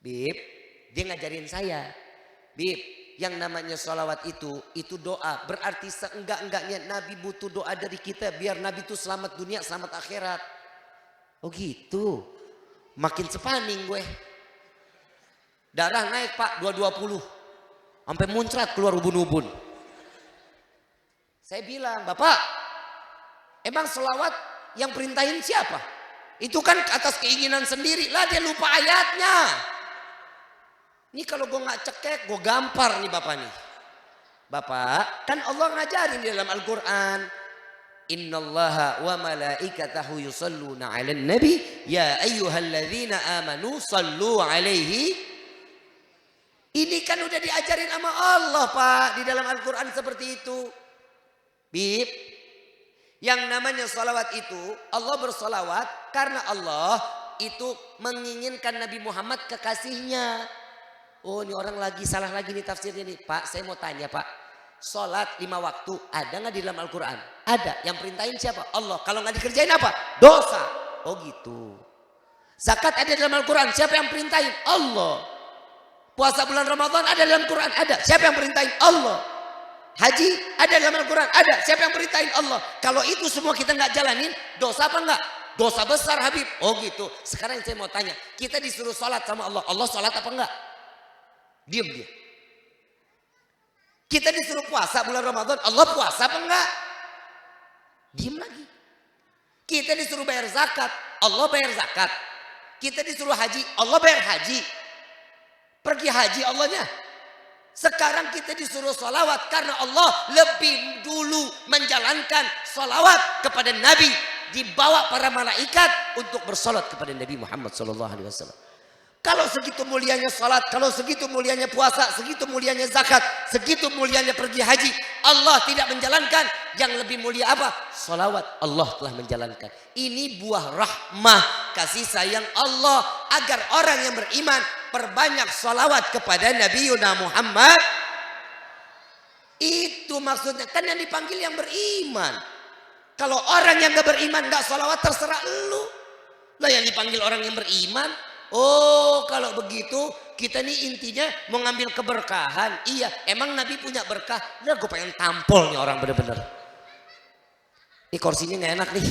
Bib, dia ngajarin saya, Bib, yang namanya sholawat itu doa. Berarti seenggak-enggaknya Nabi butuh doa dari kita, biar Nabi itu selamat dunia, selamat akhirat. Oh gitu, makin sepaning gue. Darah naik Pak 220 sampai muncrat keluar ubun-ubun. Saya bilang, Bapak, Emang selawat yang perintahin siapa? Itu kan atas keinginan sendiri lah, dia lupa ayatnya. Ini kalau gue nggak cekek, gue gampar nih bapak nih. Bapak, kan Allah ngajarin di dalam Al-Quran. Innallaha wa malaikatahu yusalluna 'alan nabi ya ayyuhalladzina amanu sallu 'alaihi. Ini kan udah diajarin sama Allah Pak di dalam Al-Quran seperti itu. Bib, yang namanya salawat itu Allah bersalawat karena Allah itu menginginkan Nabi Muhammad kekasihnya. Oh ini orang lagi salah lagi nih tafsirnya nih. Pak saya mau tanya Pak. Sholat 5 waktu ada nggak di dalam Al-Quran? Ada. Yang perintahin siapa? Allah. Kalau nggak dikerjain apa? Dosa. Oh gitu. Zakat ada dalam Al-Quran. Siapa yang perintahin? Allah. Puasa bulan Ramadan ada dalam Quran. Ada. Siapa yang perintahin? Allah. Haji ada dalam Al-Quran. Ada. Siapa yang perintahin? Allah. Kalau itu semua kita nggak jalanin, dosa apa enggak? Dosa besar Habib. Oh gitu. Sekarang saya mau tanya. Kita disuruh sholat sama Allah. Allah sholat apa enggak? Diam dia. Kita disuruh puasa bulan Ramadan, Allah puasa apa enggak? Diam lagi. Kita disuruh bayar zakat, Allah bayar zakat. Kita disuruh haji, Allah bayar haji. Pergi haji Allahnya. Sekarang kita disuruh sholawat karena Allah lebih dulu menjalankan sholawat kepada Nabi. Dibawa para malaikat untuk bersolat kepada Nabi Muhammad SAW. Kalau segitu mulianya salat, kalau segitu mulianya puasa, segitu mulianya zakat, segitu mulianya pergi haji, Allah tidak menjalankan, yang lebih mulia apa? Salawat. Allah telah menjalankan. Ini buah rahmah kasih sayang Allah agar orang yang beriman perbanyak salawat kepada Nabi Muhammad. Itu maksudnya, kan yang dipanggil yang beriman. Kalau orang yang gak beriman gak salawat terserah lu. Lah yang dipanggil orang yang beriman. Oh kalau begitu kita nih intinya mau ngambil keberkahan. Iya emang Nabi punya berkah. Nah gue pengen tampol nih orang bener-bener. Ini kursinya gak enak nih.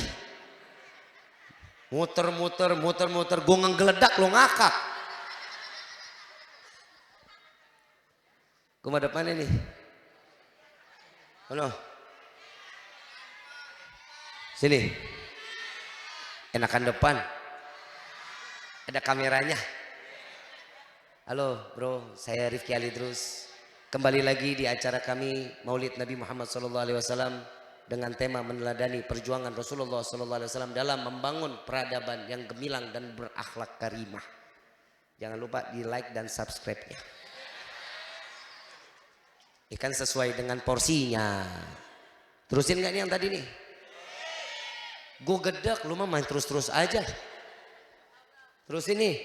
Muter-muter. Gue ngegeledak lo ngakak. Gue mau depannya nih. Halo. Sini. Enakan depan. Ada kameranya. Halo bro, saya Rifki Ali Drus. Kembali lagi di acara kami Maulid Nabi Muhammad SAW dengan tema meneladani perjuangan Rasulullah SAW dalam membangun peradaban yang gemilang dan berakhlak karimah. Jangan lupa di like dan subscribe-nya. Ikan sesuai dengan porsinya. Terusin gak nih yang tadi nih? Gue gedek, lu mah main terus-terus aja. Terus ini,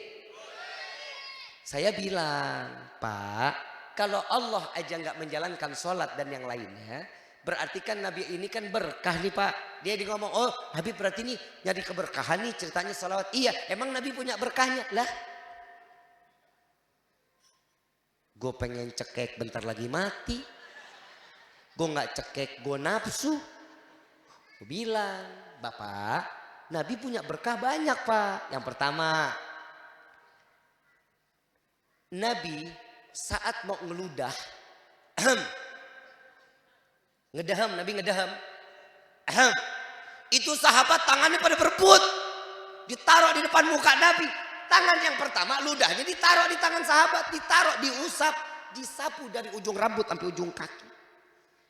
saya bilang, Pak, kalau Allah aja nggak menjalankan sholat dan yang lainnya, berarti kan Nabi ini kan berkah nih Pak. Dia ngomong, oh Habib berarti nih nyari keberkahan nih ceritanya sholawat. Iya, emang Nabi punya berkahnya lah. Gue pengen cekek bentar lagi mati. Gue nggak cekek, gue nafsu. Gue bilang, Bapak, Nabi punya berkah banyak Pak. Yang pertama, Nabi saat mau ngeludah, Nabi ngedaham, itu sahabat tangannya pada berebut, ditaruh di depan muka Nabi. Tangan yang pertama ludahnya ditaruh di tangan sahabat, ditaruh diusap, disapu dari ujung rambut sampai ujung kaki.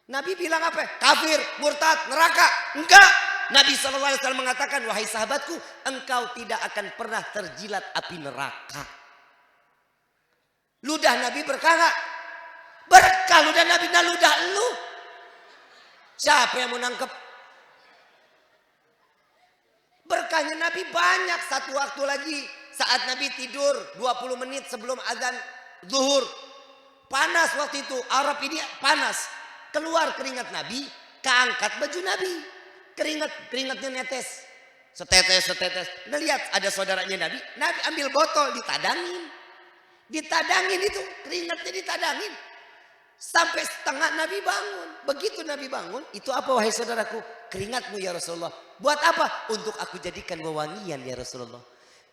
Nabi bilang apa? Kafir, murtad, neraka. Enggak. Nabi SAW mengatakan, wahai sahabatku, engkau tidak akan pernah terjilat api neraka. Ludah Nabi berkah gak? Berkah ludah Nabi, nah ludah lu. Siapa yang mau nangkep? Berkahnya Nabi banyak. Satu waktu lagi saat Nabi tidur 20 menit sebelum azan zuhur. Panas waktu itu, Arab ini panas. Keluar keringat Nabi, keangkat baju Nabi. Keringatnya netes. Setetes. Nah, lihat ada saudaranya Nabi ambil botol ditadangin. Ditadangin itu, keringatnya ditadangin. Sampai setengah Nabi bangun. Begitu Nabi bangun, itu apa wahai saudaraku? Keringatmu ya Rasulullah. Buat apa? Untuk aku jadikan wewangian ya Rasulullah.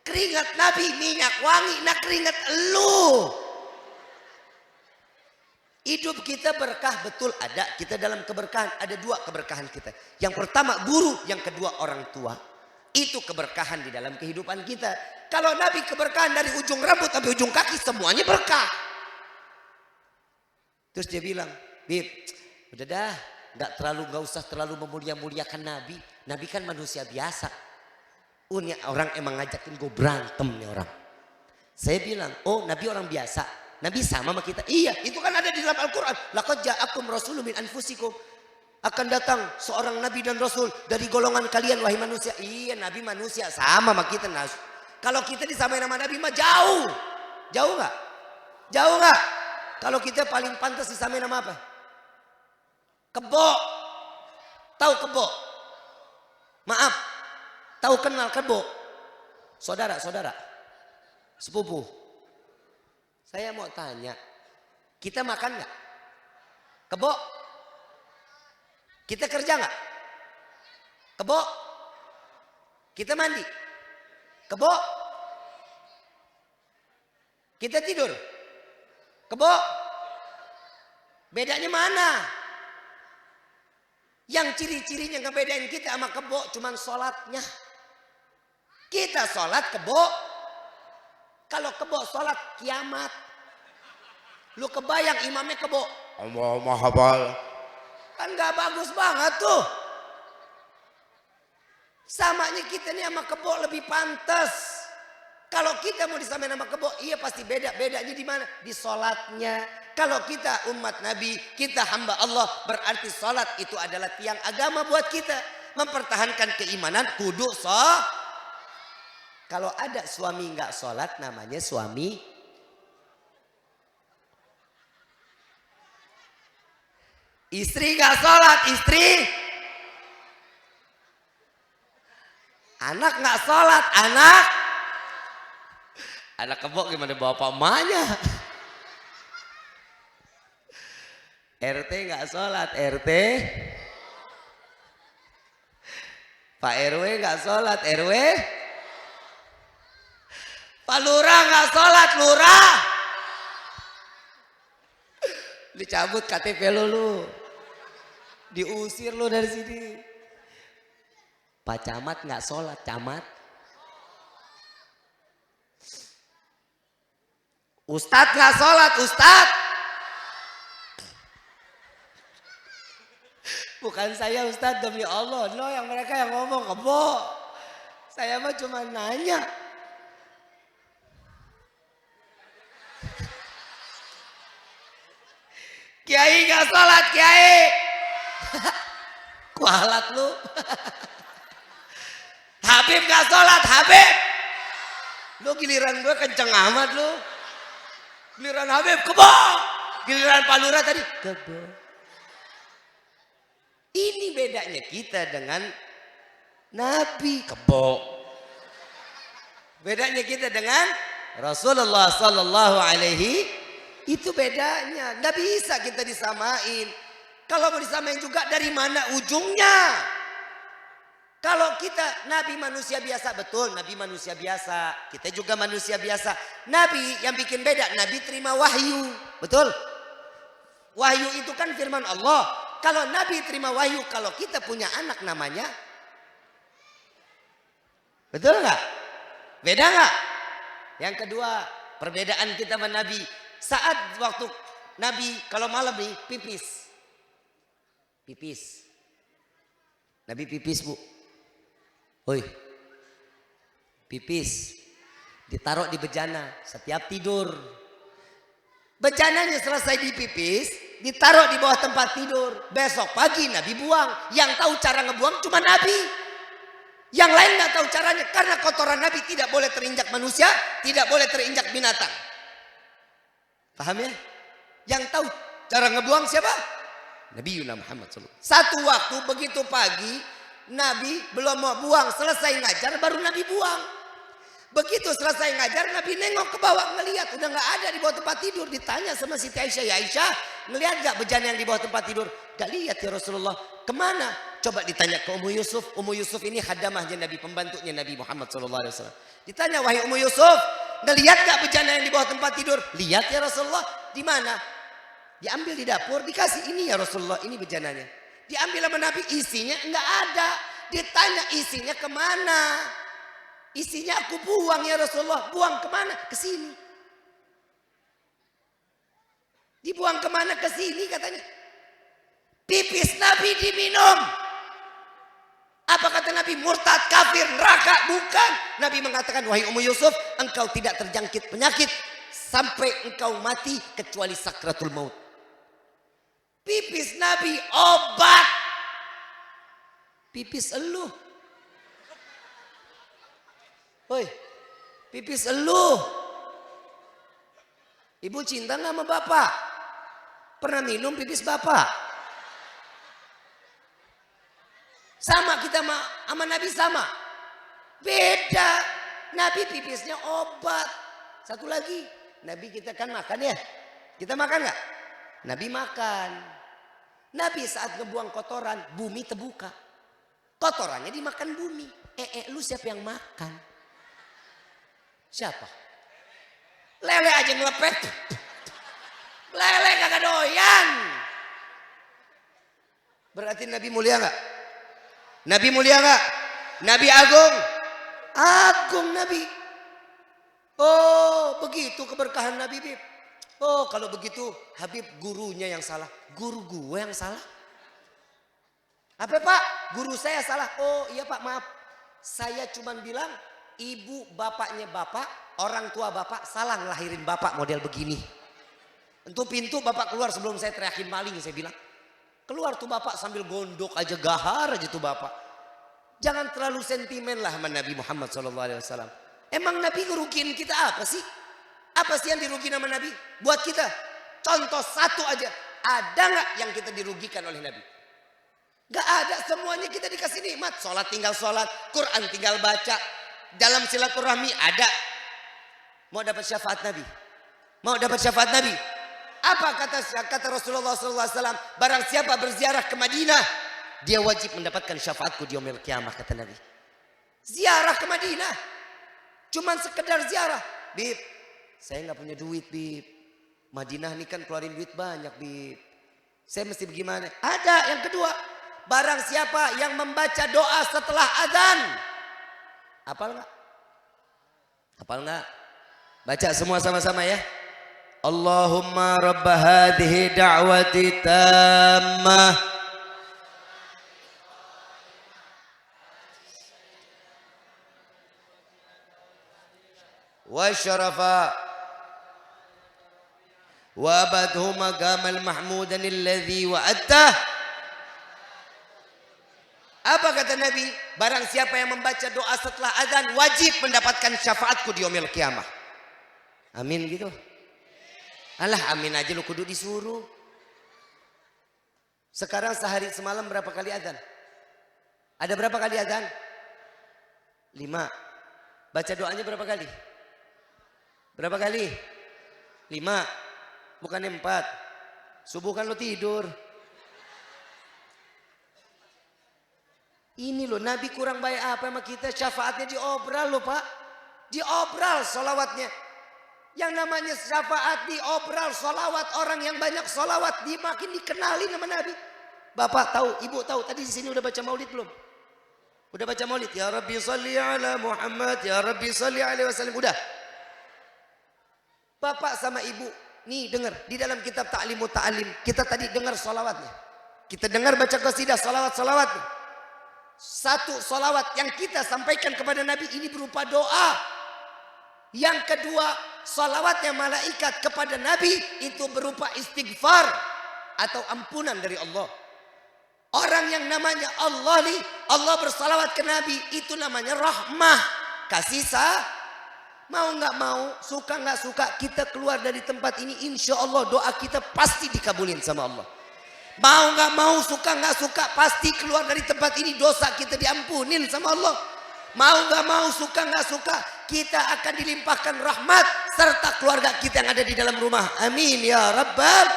Keringat Nabi minyak wangi, nah keringat lu. Hidup kita berkah betul ada. Kita dalam keberkahan. Ada dua keberkahan kita. Yang pertama guru. Yang kedua orang tua. Itu keberkahan di dalam kehidupan kita. Kalau Nabi keberkahan dari ujung rambut sampai ujung kaki. Semuanya berkah. Terus dia bilang. Bib, udah dah. Gak usah terlalu memulia-muliakan Nabi. Nabi kan manusia biasa. Ini orang emang ngajakin gue berantem nih orang. Saya bilang, oh Nabi orang biasa. Nabi sama kita. Iya, itu kan ada di dalam Al-Quran. Laqad ja'akum rasulun min anfusikum. Akan datang seorang Nabi dan Rasul dari golongan kalian wahai manusia. Iya, Nabi manusia sama sama kita. Kalau kita disamain sama Nabi mah jauh. Jauh nggak? Jauh nggak? Kalau kita paling pantas disamain sama apa? Kebo. Tahu kebo? Maaf. Tahu kenal kebo? Saudara. Sepupu. Saya mau tanya, kita makan nggak? Kebo? Kita kerja nggak? Kebo? Kita mandi? Kebo? Kita tidur? Kebo? Bedanya mana? Yang ciri-cirinya ngebedain kita sama kebo cuman sholatnya. Kita sholat kebo. Kalau kebo sholat kiamat. Lu kebayang imamnya kebo. Allah habal. Kan gak bagus banget tuh. Samanya kita nih sama kebo lebih pantas. Kalau kita mau disamain sama kebo, iya pasti beda. Bedanya di mana? Di sholatnya. Kalau kita umat Nabi, kita hamba Allah, berarti sholat itu adalah tiang agama buat kita. Mempertahankan keimanan kudu Kalau ada suami nggak sholat namanya suami istri nggak sholat, istri anak nggak sholat, anak kebo gimana bapak emaknya. RT nggak sholat, RT Pak RW nggak sholat, RW Pak Lurah nggak sholat, Lurah dicabut KTP lu, diusir lu dari sini. Pak Camat nggak sholat, Camat. Ustadz nggak sholat, Ustadz. Bukan saya Ustadz, demi Allah, no, yang mereka yang ngomong kebo. Saya mah cuma nanya. Kiai gak sholat, Kiai. Kualat lu. Habib gak sholat, Habib. Lu giliran gue kenceng amat lu. Giliran Habib kebo. Giliran Pak Lurah tadi kebo. Ini bedanya kita dengan Nabi kebo. Bedanya kita dengan Rasulullah sallallahu alaihi. Itu bedanya. Nggak bisa kita disamain. Kalau mau disamain juga dari mana ujungnya? Kalau kita Nabi manusia biasa, betul Nabi manusia biasa. Kita juga manusia biasa. Nabi yang bikin beda, Nabi terima wahyu. Betul? Wahyu itu kan firman Allah. Kalau Nabi terima wahyu, kalau kita punya anak namanya. Betul nggak? Beda nggak? Yang kedua, perbedaan kita sama Nabi. Saat waktu Nabi kalau malam nih pipis. Nabi pipis, Bu. Woi. Pipis. Ditaruh di bejana setiap tidur. Bejananya selesai dipipis, ditaruh di bawah tempat tidur. Besok pagi Nabi buang. Yang tahu cara ngebuang cuma Nabi. Yang lain nggak tahu caranya karena kotoran Nabi tidak boleh terinjak manusia, tidak boleh terinjak binatang. Paham ya? Yang tahu cara ngebuang siapa? Nabi Muhammad SAW. Satu waktu begitu pagi, Nabi belum mau buang, selesai ngajar baru Nabi buang. Begitu selesai ngajar, Nabi nengok ke bawah ngelihat udah nggak ada di bawah tempat tidur. Ditanya sama Siti Aisyah, ya Aisyah, ngelihat nggak bejana yang di bawah tempat tidur? Gak lihat ya Rasulullah. Kemana? Coba ditanya ke Ummu Yusuf. Ummu Yusuf ini khadamahnya Nabi, pembantunya Nabi Muhammad SAW. Ditanya, wahai Ummu Yusuf, ngelihat gak bejana yang di bawah tempat tidur? Lihat ya Rasulullah. Di mana? Diambil di dapur, dikasih ini ya Rasulullah, ini bejananya. Diambil sama Nabi, isinya enggak ada. Ditanya isinya kemana? Isinya aku buang ya Rasulullah. Buang kemana? Ke sini. Dibuang kemana? Ke sini katanya. Pipis Nabi diminum. Apa kata Nabi? Murtad, kafir, neraka. Bukan. Nabi mengatakan, wahai Ummu Yusuf, engkau tidak terjangkit penyakit sampai engkau mati kecuali sakratul maut. Pipis Nabi obat. Pipis eluh. Woi, pipis eluh. Ibu cinta nggak sama bapak? Pernah minum pipis bapak? Sama kita sama Nabi sama. Beda. Nabi pipisnya obat. Satu lagi, Nabi kita kan makan ya. Kita makan nggak? Nabi makan. Nabi saat ngebuang kotoran, bumi terbuka. Kotorannya dimakan bumi. Lu siapa yang makan? Siapa? Lele aja ngelepet. Lele kagak doyan. Berarti Nabi mulia nggak? Nabi mulia nggak? Nabi agung? Agung Nabi. Oh begitu keberkahan Nabi Bib. Oh kalau begitu Habib gurunya yang salah. Guru gue yang salah. Apa Pak? Guru saya salah. Oh iya Pak maaf. Saya cuma bilang ibu bapaknya bapak. Orang tua bapak salah ngelahirin bapak model begini. Untuk pintu bapak keluar sebelum saya teriakin maling saya bilang. Keluar tuh bapak sambil gondok aja gahar aja tuh bapak. Jangan terlalu sentimen lah sama Nabi Muhammad SAW. Emang Nabi ngerugiin kita apa sih? Apa sih yang dirugiin sama Nabi? Buat kita. Contoh satu aja. Ada nggak yang kita dirugikan oleh Nabi? Gak ada. Semuanya kita dikasih nikmat. Sholat tinggal sholat. Quran tinggal baca. Dalam silaturahmi ada. Mau dapat syafaat Nabi? Mau dapat syafaat Nabi? Apa kata Rasulullah SAW? Barang siapa berziarah ke Madinah, dia wajib mendapatkan syafaatku di yaumil qiyamah, kata Nabi. Ziarah ke Madinah. Cuman sekedar ziarah. Bib, saya nggak punya duit, Bib. Madinah ini kan keluarin duit banyak, Bib. Saya mesti bagaimana? Ada yang kedua. Barang siapa yang membaca doa setelah azan. Hafal nggak? Hafal nggak? Baca semua sama-sama ya. Allahumma rabba hadhihi da'wati tammah wa syarafa wa abadhu maqamal mahmudan alladhi wa'adtah. Apa kata Nabi? Barang siapa yang membaca doa setelah azan wajib mendapatkan syafaatku di yaumil qiyamah. Amin gitu. Alah amin aja lu kudu disuruh. Sekarang sehari semalam berapa kali azan? Ada berapa kali azan? 5. Baca doanya berapa kali? Berapa kali? 5. Bukannya 4. Subuh kan lu tidur. Ini loh Nabi kurang baik apa sama kita? Syafaatnya diobral loh Pak. Diobral sholawatnya. Yang namanya syafaat diobral sholawat. Orang yang banyak sholawat dia makin dikenalin sama Nabi. Bapak tahu, ibu tahu. Tadi di sini udah baca maulid belum? Udah baca maulid. Ya Rabbi salli ala Muhammad. Ya Rabbi salli alaihi wasallam. Udah. Bapak sama ibu. Nih dengar. Di dalam kitab Ta'limut Ta'alim. Kita tadi dengar sholawatnya. Kita dengar baca qasidah sholawat-sholawatnya. Satu sholawat yang kita sampaikan kepada Nabi ini berupa doa. Yang kedua, sholawatnya malaikat kepada Nabi itu berupa istighfar atau ampunan dari Allah. Orang yang namanya Allah nih, Allah bersalawat ke Nabi itu namanya rahmah, kasih mau nggak mau, suka nggak suka, kita keluar dari tempat ini, insya Allah doa kita pasti dikabulin sama Allah. Mau nggak mau, suka nggak suka, pasti keluar dari tempat ini dosa kita diampunin sama Allah. Mau nggak mau, suka nggak suka, kita akan dilimpahkan rahmat serta keluarga kita yang ada di dalam rumah. Amin ya Rabbal.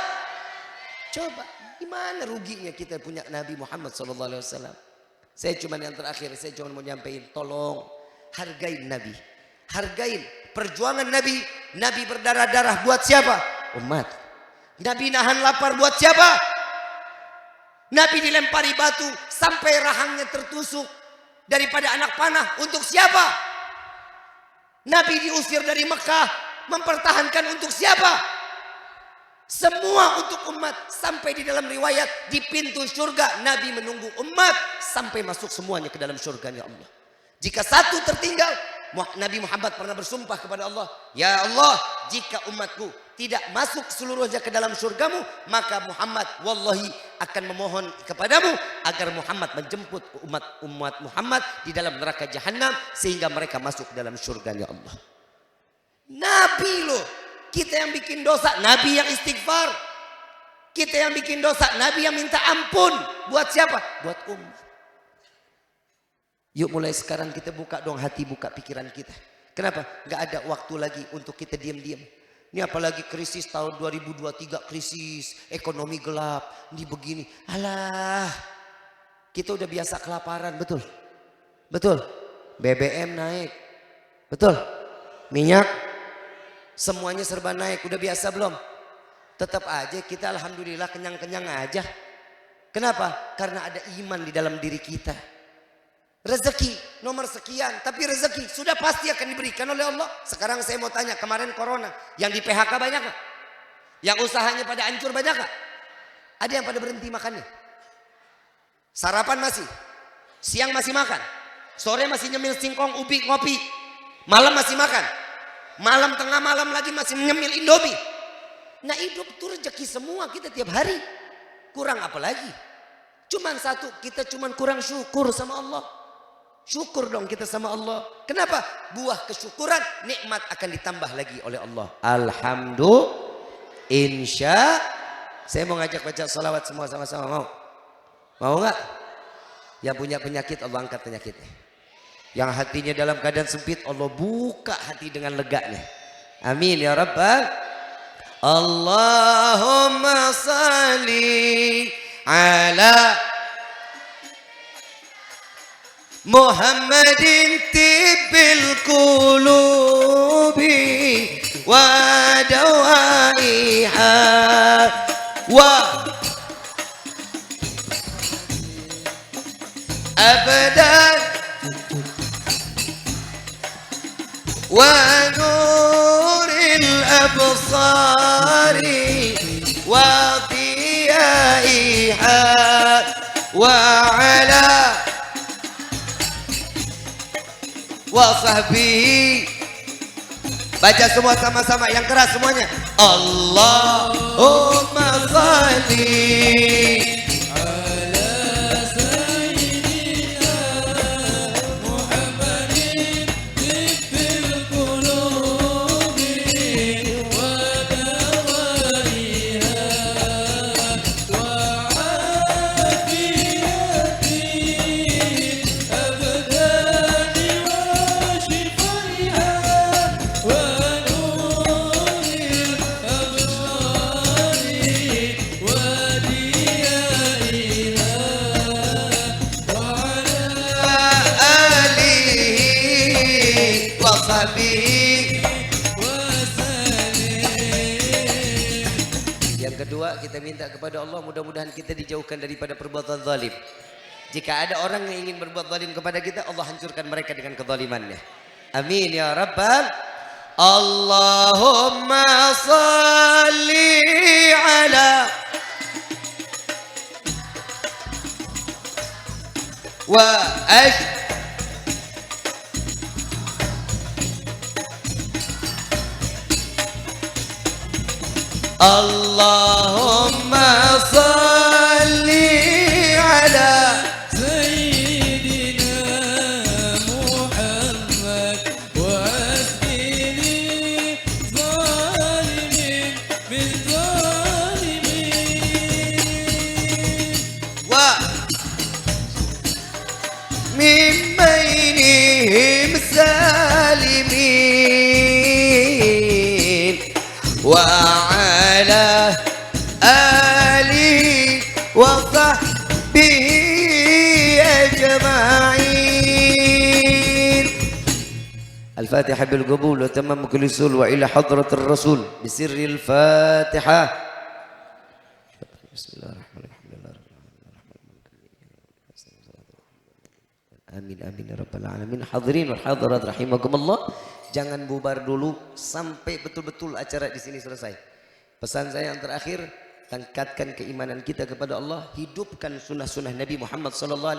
Coba gimana ruginya kita punya Nabi Muhammad SAW. Saya cuma yang terakhir, saya cuma mau nyampein, tolong hargain Nabi, hargain perjuangan Nabi. Nabi berdarah-darah buat siapa? Umat. Nabi nahan lapar buat siapa? Nabi dilempari batu sampai rahangnya tertusuk daripada anak panah untuk siapa? Nabi diusir dari Mekah mempertahankan untuk siapa? Semua untuk umat. Sampai di dalam riwayat di pintu surga Nabi menunggu umat sampai masuk semuanya ke dalam surganya Allah. Jika satu tertinggal, Nabi Muhammad pernah bersumpah kepada Allah, ya Allah, jika umatku tidak masuk seluruhnya ke dalam surgamu, maka Muhammad wallahi akan memohon kepadamu agar Muhammad menjemput umat Muhammad di dalam neraka jahanam sehingga mereka masuk ke dalam surganya Allah. Nabi loh, kita yang bikin dosa, Nabi yang istighfar. Kita yang bikin dosa, Nabi yang minta ampun. Buat siapa? Buat umat. Yuk mulai sekarang kita buka dong hati, buka pikiran kita. Kenapa? Gak ada waktu lagi untuk kita diam-diam. Ini apalagi krisis tahun 2023, krisis ekonomi gelap, ini begini. Alah, kita udah biasa kelaparan, betul? Betul? BBM naik, betul? Minyak, semuanya serba naik, udah biasa belum? Tetap aja kita alhamdulillah kenyang-kenyang aja. Kenapa? Karena ada iman di dalam diri kita. Rezeki nomor sekian, tapi rezeki sudah pasti akan diberikan oleh Allah. Sekarang saya mau tanya, kemarin corona, yang di PHK banyak gak? Yang usahanya pada hancur banyak gak? Ada yang pada berhenti makannya? Sarapan masih, siang masih makan, sore masih nyemil singkong, ubi, ngopi, malam masih makan, malam tengah malam lagi masih nyemil Indomie. Nah hidup itu rezeki semua kita tiap hari. Kurang apa lagi? Cuman satu, kita cuman kurang syukur sama Allah. Syukur dong kita sama Allah. Kenapa? Buah kesyukuran, nikmat akan ditambah lagi oleh Allah. Alhamdulillah. Insya. Saya mau ngajak baca salawat semua sama-sama, mau? Mau nggak? Yang punya penyakit Allah angkat penyakitnya. Yang hatinya dalam keadaan sempit Allah buka hati dengan leganya. Amin ya Rabbal. Allahumma salli ala Muhammadin tibbil qulubi wa dawaiha wa abadan wa nuril absari wa diyaiha wa ala wa sahbihi. Baca semua sama-sama yang keras semuanya. Allahumma shalli ala sayyidina Muhammadin tibbil qulubi wa dawaiha wa afiyati abdani wa shifaiha wa nuril absari wa diyaiha wa ala alihi wa sahbihi wa sallim. Yang kedua, kita minta kepada Allah mudah-mudahan kita dijauhkan daripada perbuatan zalim. Jika ada orang yang ingin berbuat zalim kepada kita, Allah hancurkan mereka dengan kezalimannya. Amin ya Rabbal. Allahumma salli ala wa ash Allahumma salli ala Sayyidina Muhammad wa asqini zalimin min zalimin wa min bainihim salimin wa ala alihi wa sahbihi ajma'in. Al-Fatiha bil qabul wa tamam kulli sul wa ila hadratir rasul bisirril Fatihah. Bismillahirrahmanirrahim. Amin amin ya rabbal alamin. Hadirin wal hadirat rahimakumullah. Jangan bubar dulu sampai betul-betul acara di sini selesai. Pesan saya yang terakhir, tingkatkan keimanan kita kepada Allah, hidupkan sunnah-sunnah Nabi Muhammad SAW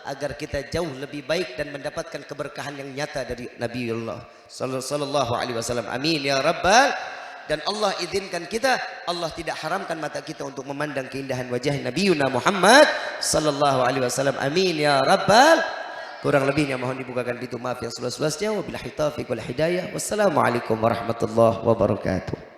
agar kita jauh lebih baik dan mendapatkan keberkahan yang nyata dari Nabiullah Sallallahu Alaihi Wasallam. Amin ya rabbal. Dan Allah izinkan kita, Allah tidak haramkan mata kita untuk memandang keindahan wajah Nabiuna Muhammad Sallallahu Alaihi Wasallam. Amin ya rabbal. Kurang lebihnya mohon dibukakan pintu maaf yang seluas-luasnya. Wabillahi taufiq wal hidayah. Wassalamualaikum warahmatullahi wabarakatuh.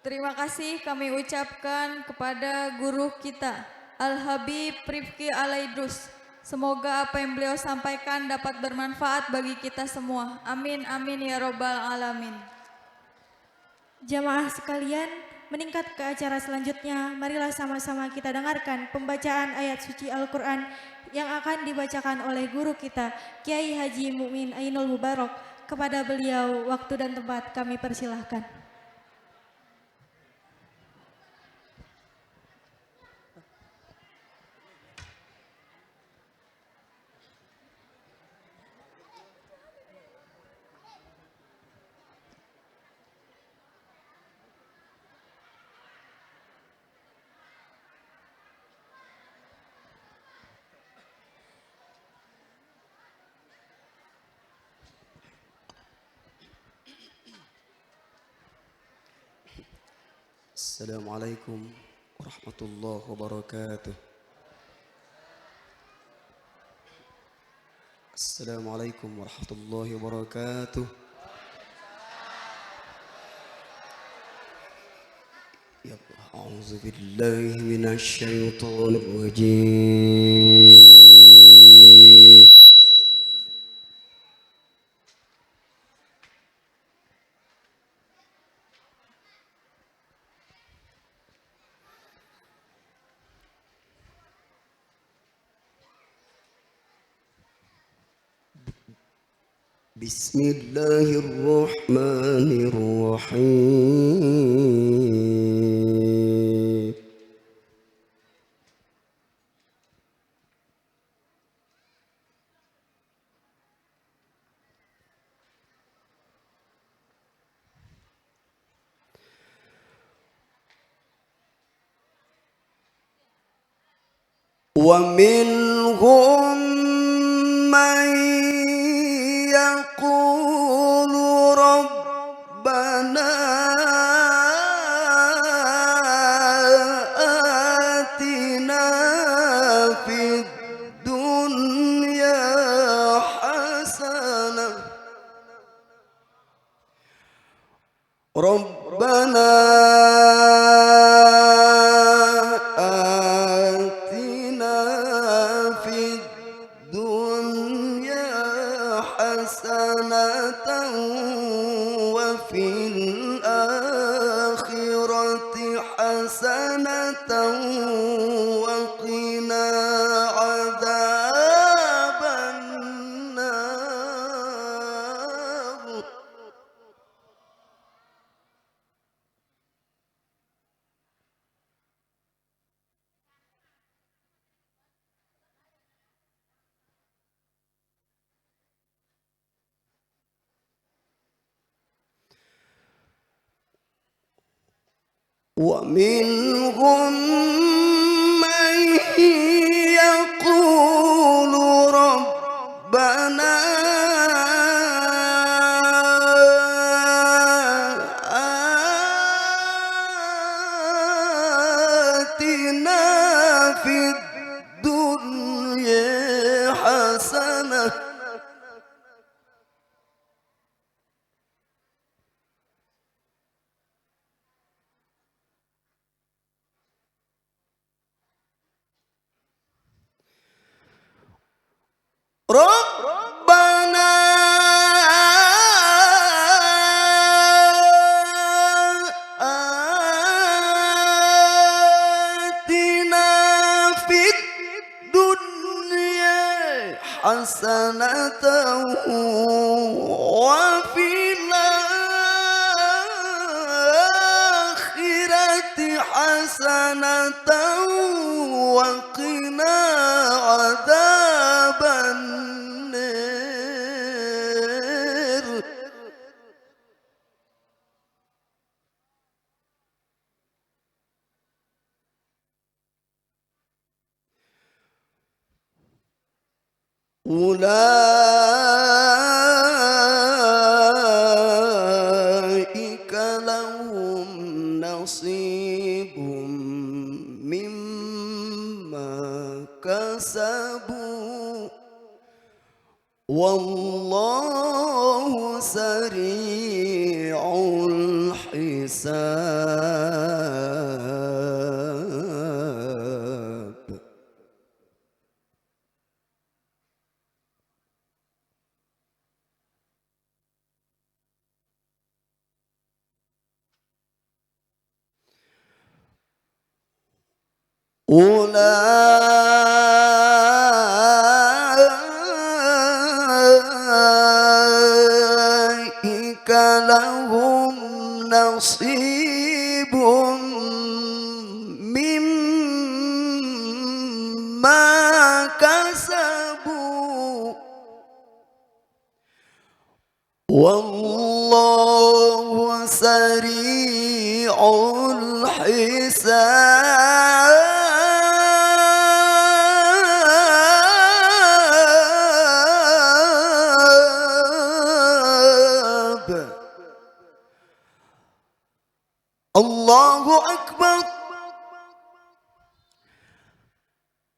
Terima kasih kami ucapkan kepada guru kita, Al-Habib Rifki Alaidrus. Semoga apa yang beliau sampaikan dapat bermanfaat bagi kita semua. Amin, amin ya robbal alamin. Jamaah sekalian, meningkat ke acara selanjutnya, marilah sama-sama kita dengarkan pembacaan ayat suci Al-Quran yang akan dibacakan oleh guru kita, Kiai Haji Mukmin Ainul Mubarak. Kepada beliau, waktu dan tempat kami persilahkan. Assalamualaikum warahmatullahi wabarakatuh. Assalamualaikum warahmatullahi wabarakatuh. Ya Allah, a'udzu billahi minasy syaithanir rajim. Bismillahirrahmanirrahim. Wa minhum man yaqulu rabbana atina fid dunya hasanah rabbana وقنا عذاب النار. ومنهم من يقول ربنا آتنا في الدنيا حسنة Rabbana atina fid dunya hasanatan wa fil akhirati hasanatan wa qina adzaban nar. Ulaika lahum nasibum mimma kasabu wallahu sari'ul hisab. Ulaika lahum nasibum mimma kasabu wallahu sari'ul hisab. Allahu Akbar.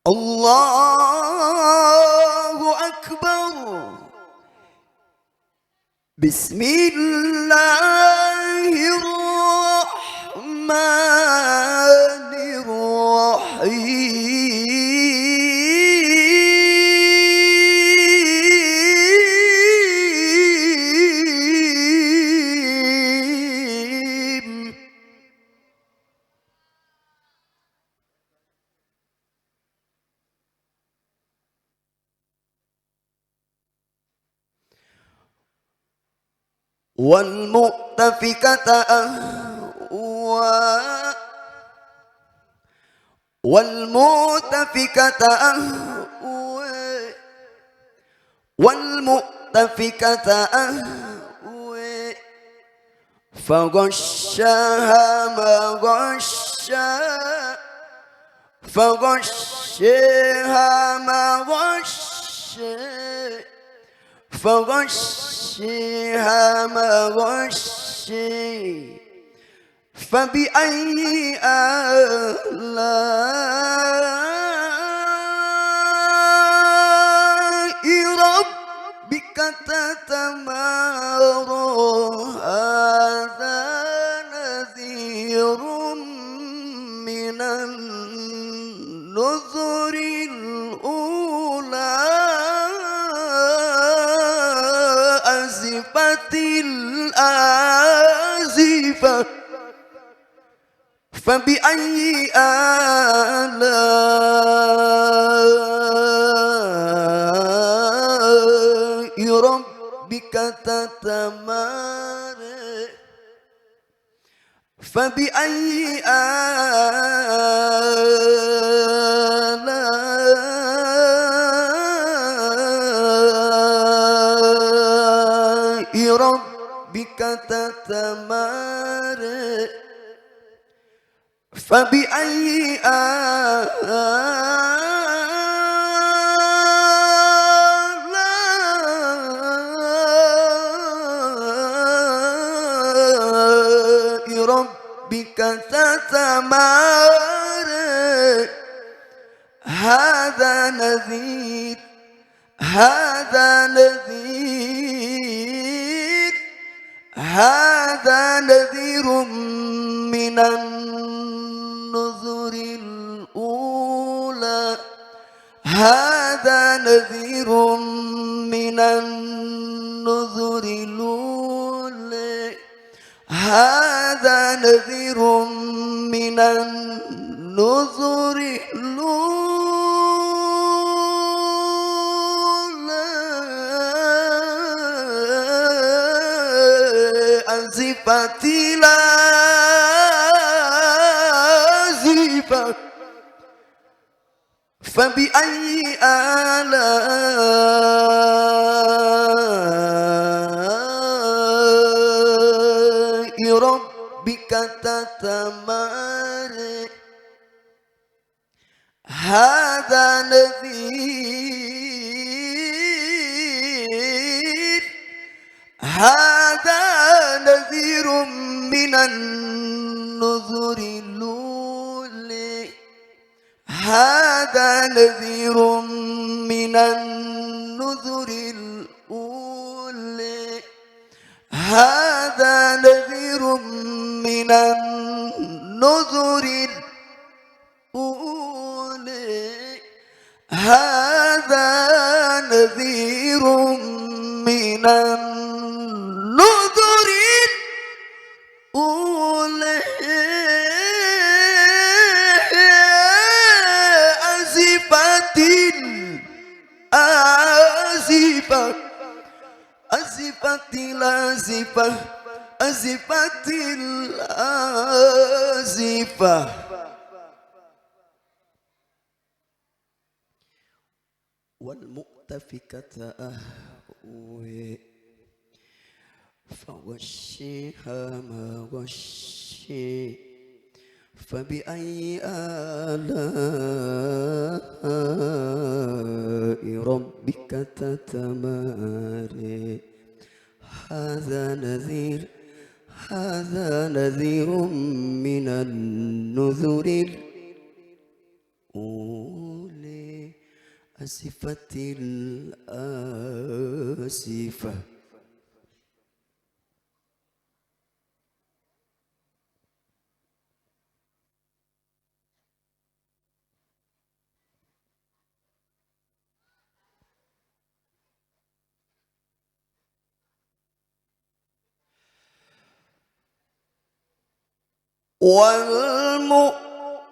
Allahu Akbar. Bismillahirrahmanirrahim. والمؤتفكة أهوى والمؤتفكة أهوى والمؤتفكة أهوى فغشاها ما غشا فغشاها ما غشا فغشيها ما غشي فبأي آلاء ربك تتمارى هذا نذير من النذر الأولى الآزفة فبأي آلاء ربك تتمارى فبأي آلاء ربك تتمارى فبأي آلاء ربك تتمارى هذا نذير من النذر الأولى هذا نذير نذير من النذر الأولى هذا نذير من النذر الأولى أزفت الآزفة فبأي آلاء ربك تتمارى هذا نذير من النذر الأولى هذا نذير من النذر الأولى هذا نذير من النذر الأولى هذا نذير من النذر الأولى أزفت الآزفة أزفت الآزفة أزفت الآزفة والمؤتفكة أهوى فغشيها ما غشي فبأي آلاء ربك تتمارى هذا نذير من النذر الأولى أزفت الآزفة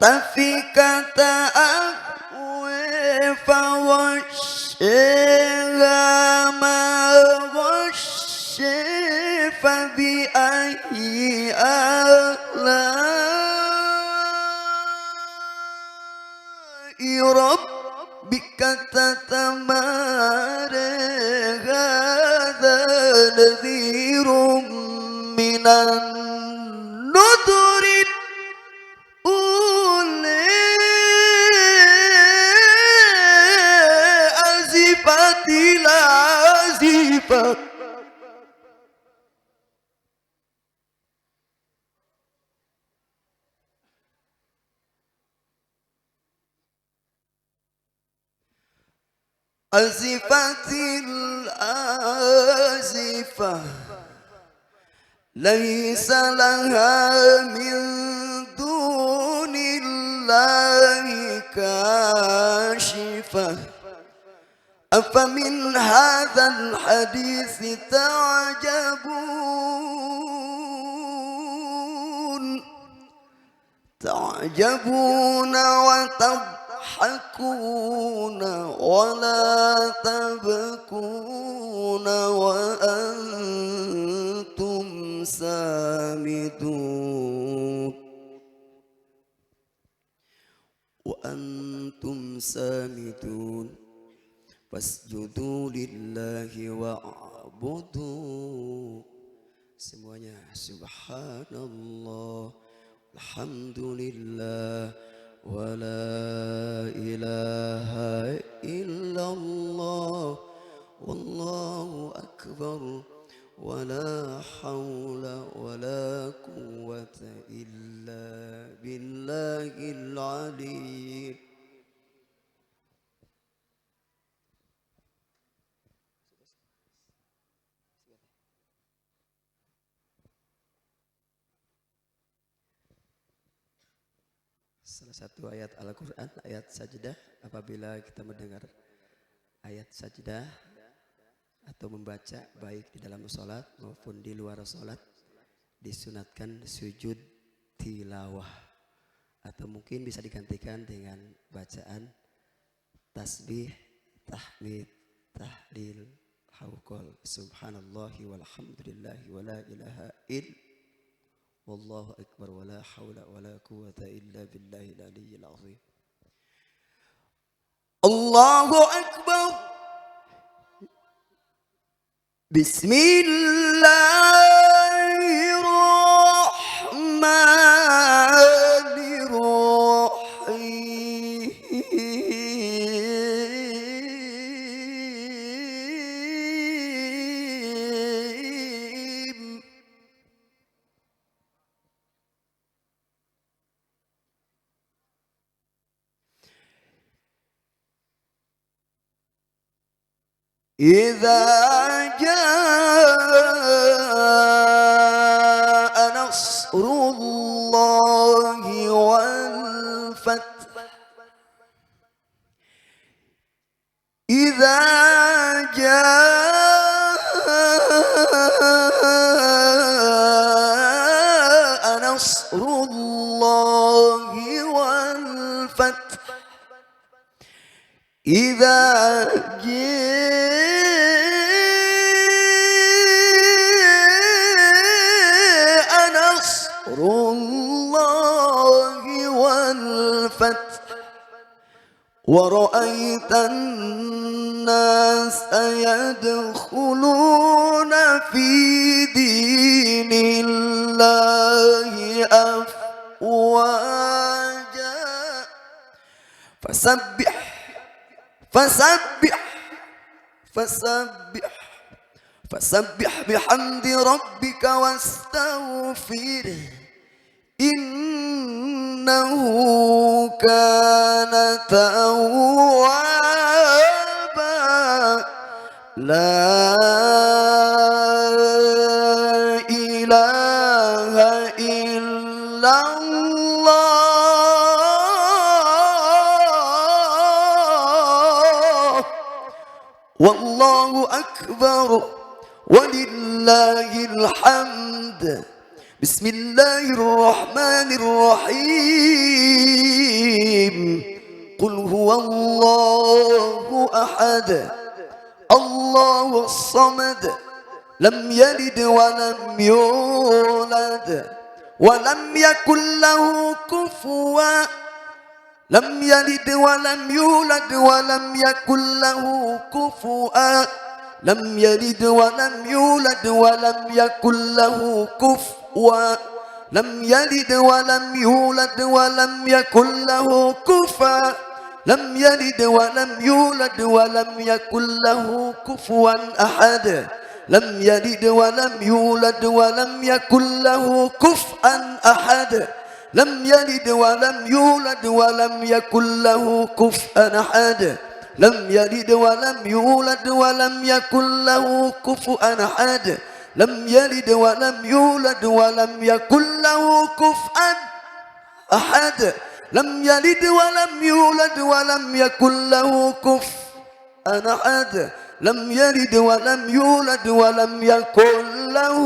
والمؤتفكة أهوى فغشيها ما غشي فبأي آلاء ربك تتمارى هذا نذير من النذر الأولى أزفت الآزفة أزفت الآزفة ليس لها من دون الله كاشفة أفمن هذا الحديث تعجبون وتضحكون ولا تبكون وأنتم سامدون فاسجدوا لله wa'budu. Semuanya subhanallah, alhamdulillah, wa la ilaha illallah, wallahu akbar, wa la hawla wa la quwwata illa billahil aliyyil. Salah satu ayat Al-Quran, ayat sajdah, apabila kita mendengar ayat sajdah atau membaca baik di dalam sholat maupun di luar sholat, disunatkan sujud tilawah, atau mungkin bisa digantikan dengan bacaan tasbih, tahmid, tahlil, hauqal, subhanallahi walhamdulillahi wa la ilaha wallahu akbar wa la hawla wa la quwata illa billahil aliyyil azim. Allahu akbar. Bismillahirrahmanirrahim. إذا جاء نصر الله والفتح إذا جاء نصر الله والفتح إذا جاء نصر الله والفتح ورأيت الناس يدخلون في دين الله أفواجا فسبح فسبح فسبح فسبح بحمد ربك واستغفره إنه كان توابا لا إله إلا الله والله أكبر ولله الحمد. بسم الله الرحمن الرحيم. قل هو الله أحد الله الصمد لم يلد ولم يولد ولم يكن له كفوا لم يلد ولم يولد ولم يكن له كفوا لم يلد ولم يولد ولم يكن له كفوا لم يلد ولم يولد ولم يكن له كفوا لم يلد ولم يولد ولم يكن له كفوا أحد لم يلد ولم يولد ولم يكن له كفوا أحد لم يلد ولم يولد ولم يكن له كفوا أحد لم يلد ولم يولد ولم يكن له كفوا أحد لم يلد ولم يولد ولم يكن له كفوا أحد لم يلد ولم يولد ولم يكن له كفوا أحد لم يلد ولم يولد ولم يكن له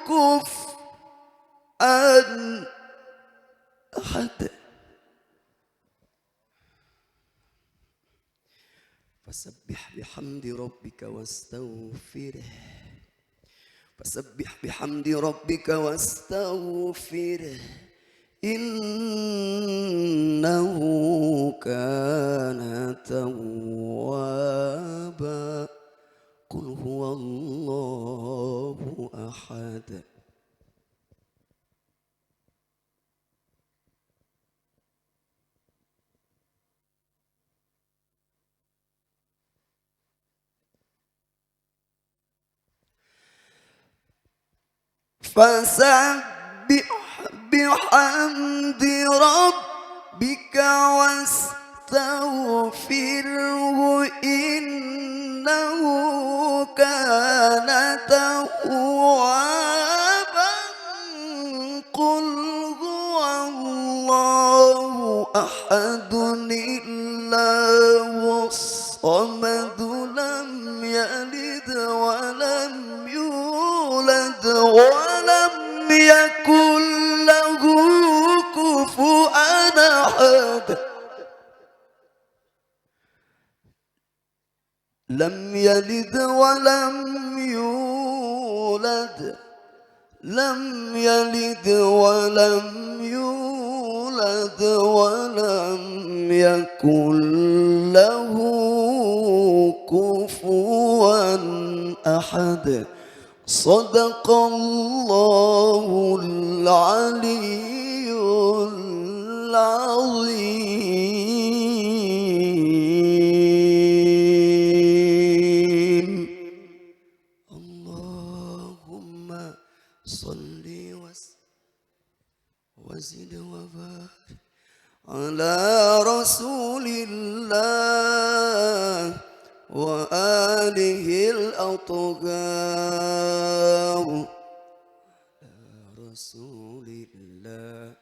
كفوا أحد. فسبح بحمد ربك واستغفره فسبح بحمد ربك واستغفره إنه كان توابا قل هو الله أحد. فسبح بحمد ربك واستغفره إنه كان توابا قل هو الله أحد الله الصمد لم يلد ولم يولد لم يلد ولم يولد ولم يكن له كفوا أحد صدق الله العلي العظيم اللهم صل وزد وبارك على رسول الله وآله الأطهار رسول الله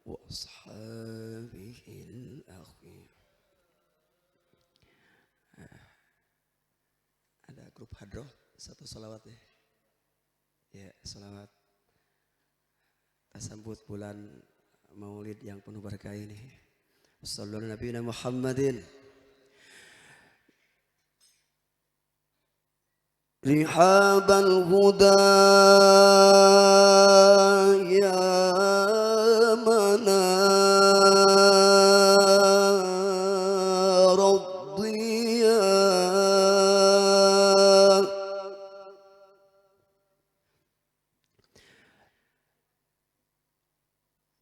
وأصحابه الأخيار. Ada grup hadroh satu salawat ya. Ya, salawat sambut bulan Maulid yang penuh berkah ini. Sallallahu Nabi Muhammadin. رحاب الهدى يا منار الضياء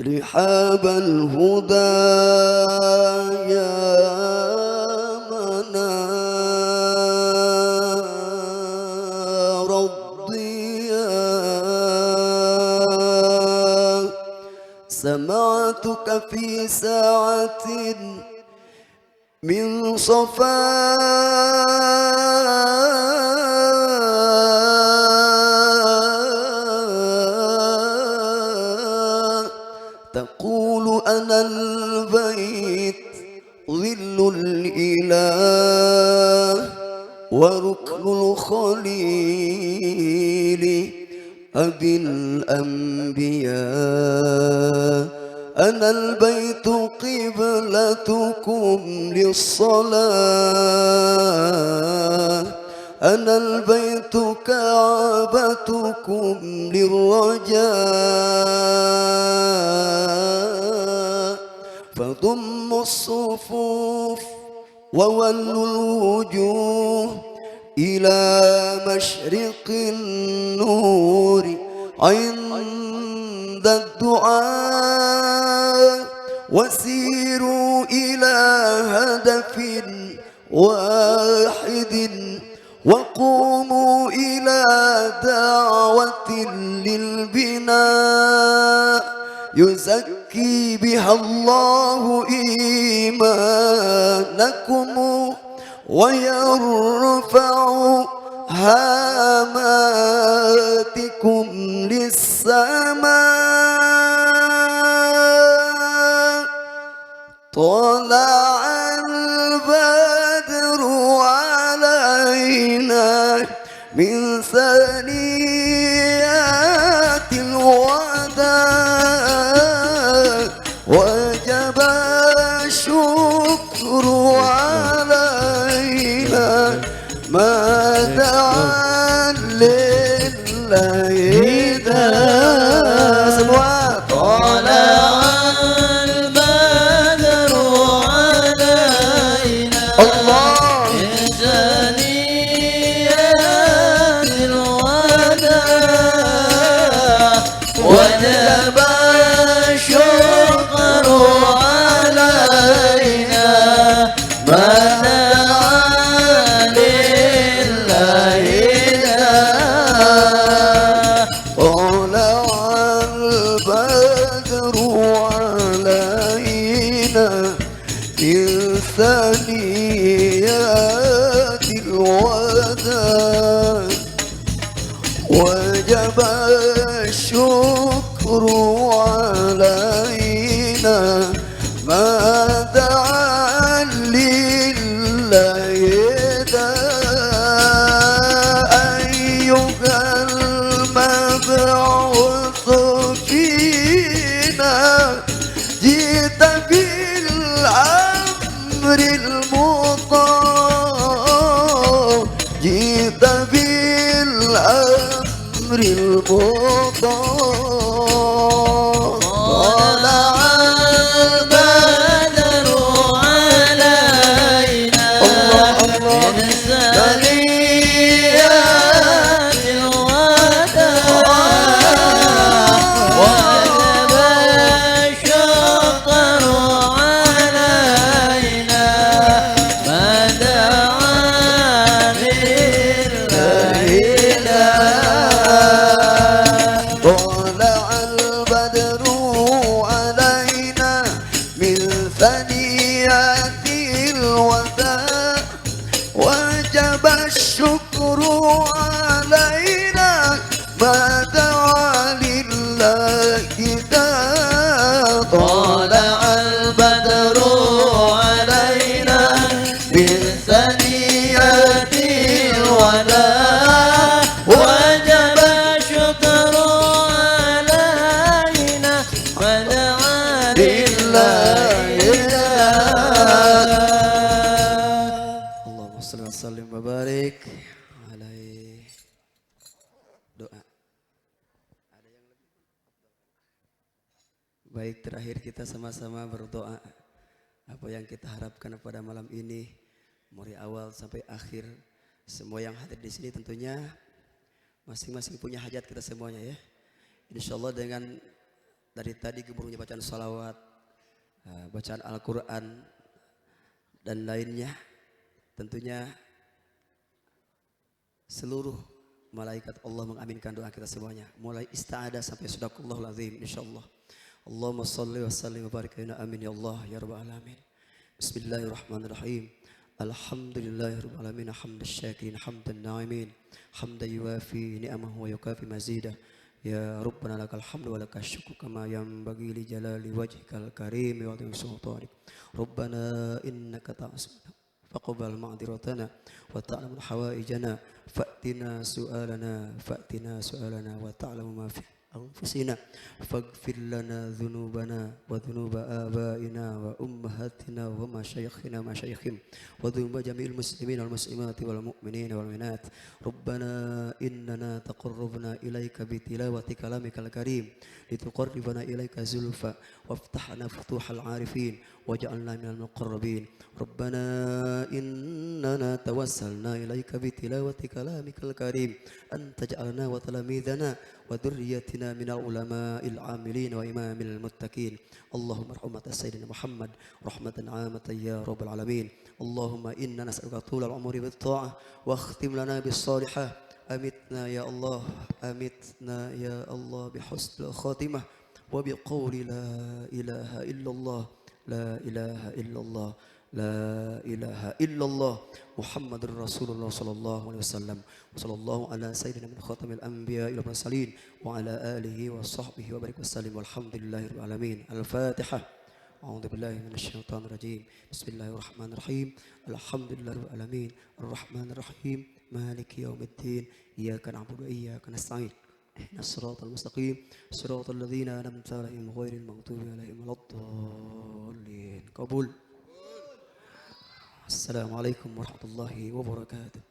رحاب الهدى يا سمعتك في ساعة من صفاء تقول أنا البيت ظل الإله وركن الخليل أبي الأنبياء أنا البيت قبلتكم للصلاة أنا البيت كعبتكم للرجاء فضموا الصفوف وولوا الوجوه إلى مشرق النور عند الدعاء وسيروا إلى هدف واحد وقوموا إلى دعوة للبناء يزكي بها الله إيمانكم ويرفع هاماتكم للسماء طلع البدر علينا من ثنيات الوداع وجب الشكر علينا ما دعا لله سبحان طلع البدر علينا الله من ثنيات الوداع وجب الشكر علينا ما ثنيات الوداع وجب الشكر علينا ما دعا لله أيها المبعوث فينا جئت بالأمر المطاع المطهر طلع البدر علينا من ثنيات الوداع وجب الشطر علينا ما دعا طلع البدر علينا من ثنيات الوداع وجب الشكر علينا ما دعا لله داع طلع البدر علينا من ثنيات الوداع وجب الشكر علينا ما دعا لله Allahumma salli wa sallim wa barik alaihi. Doa. Baik, terakhir kita sama-sama berdoa. Apa yang kita harapkan pada malam ini, mulai awal sampai akhir, semua yang hadir di sini tentunya masing-masing punya hajat kita semuanya ya. Insyaallah dengan dari tadi gemuruhnya bacaan salawat, bacaan Al-Quran dan lainnya, tentunya seluruh malaikat Allah mengaminkan doa kita semuanya, mulai isti'adah sampai sadaqallahul azim insyaallah. Allahumma salli wa sallim wa barik ala amin ya Allah ya rabbal alamin. Bismillahirrahmanirrahim. Alhamdulillahirabbil alamin hamdan syakirin hamdan na'imin hamdan yuwafi ni'amahu wa yukafi mazidah. Ya Rabbana lakal hamdu wa lakal syukru kama yanbaghi li jalali wajhikal karim wa azimi sultanik. Rabbana innaka ta'lamu faqbal ma'dziratana wa ta'lamu hawaijana fa'tina su'alana wa ta'lamu ma fi anfusina faghfir lana dhunubana wa dhunuba abaina wa ummahatina wa masyayikhina masyayikhim wa dhunuba jami'il muslimin wal muslimati wal mu'minin wal mu'minat. Rabbana innana taqarrabna ilaika bi tilawati kalamikal karim lituqarribana ilaika zulfa waftahna futuhal arifin waj'alna minal muqarrabin. Rabbana innana tawassalna ilaika bi tilawati kalamikal karim an taj'alna wa talamidana wa dhurriyyatina minal ulama'il amilin wa imamil muttaqin. Allahumma rahmat sayyidina Muhammad rahmatan 'amatan ya rabbal alamin. Allahumma inna nas'aluka tulal umri bit ta'ah wa akhtim lana bis salihah. Amitna ya Allah bi husnil khatimah wa bi qawli la ilaha illallah la ilaha illallah la ilaha illallah Muhammadur Rasulullah sallallahu alaihi wasallam. Wassallallahu ala sayyidina min khatamil anbiya wal mursalin wa ala alihi wa sahbihi wa barik wasallim walhamdulillahirabbil alamin. Al-Fatihah. A'udzu billahi minasyaitonir rajim. Bismillahirrahmanirrahim. Alhamdulillahirabbil alamin. Arrahmanir rahim. Maliki yaumiddin. Iyyaka na'budu wa iyyaka nasta'in. Ihdinas siratal mustaqim. Siratal ladzina an'amta 'alaihim ghairil maghdubi 'alaihim waladdallin. Qabul. Assalamualaikum warahmatullahi wabarakatuh.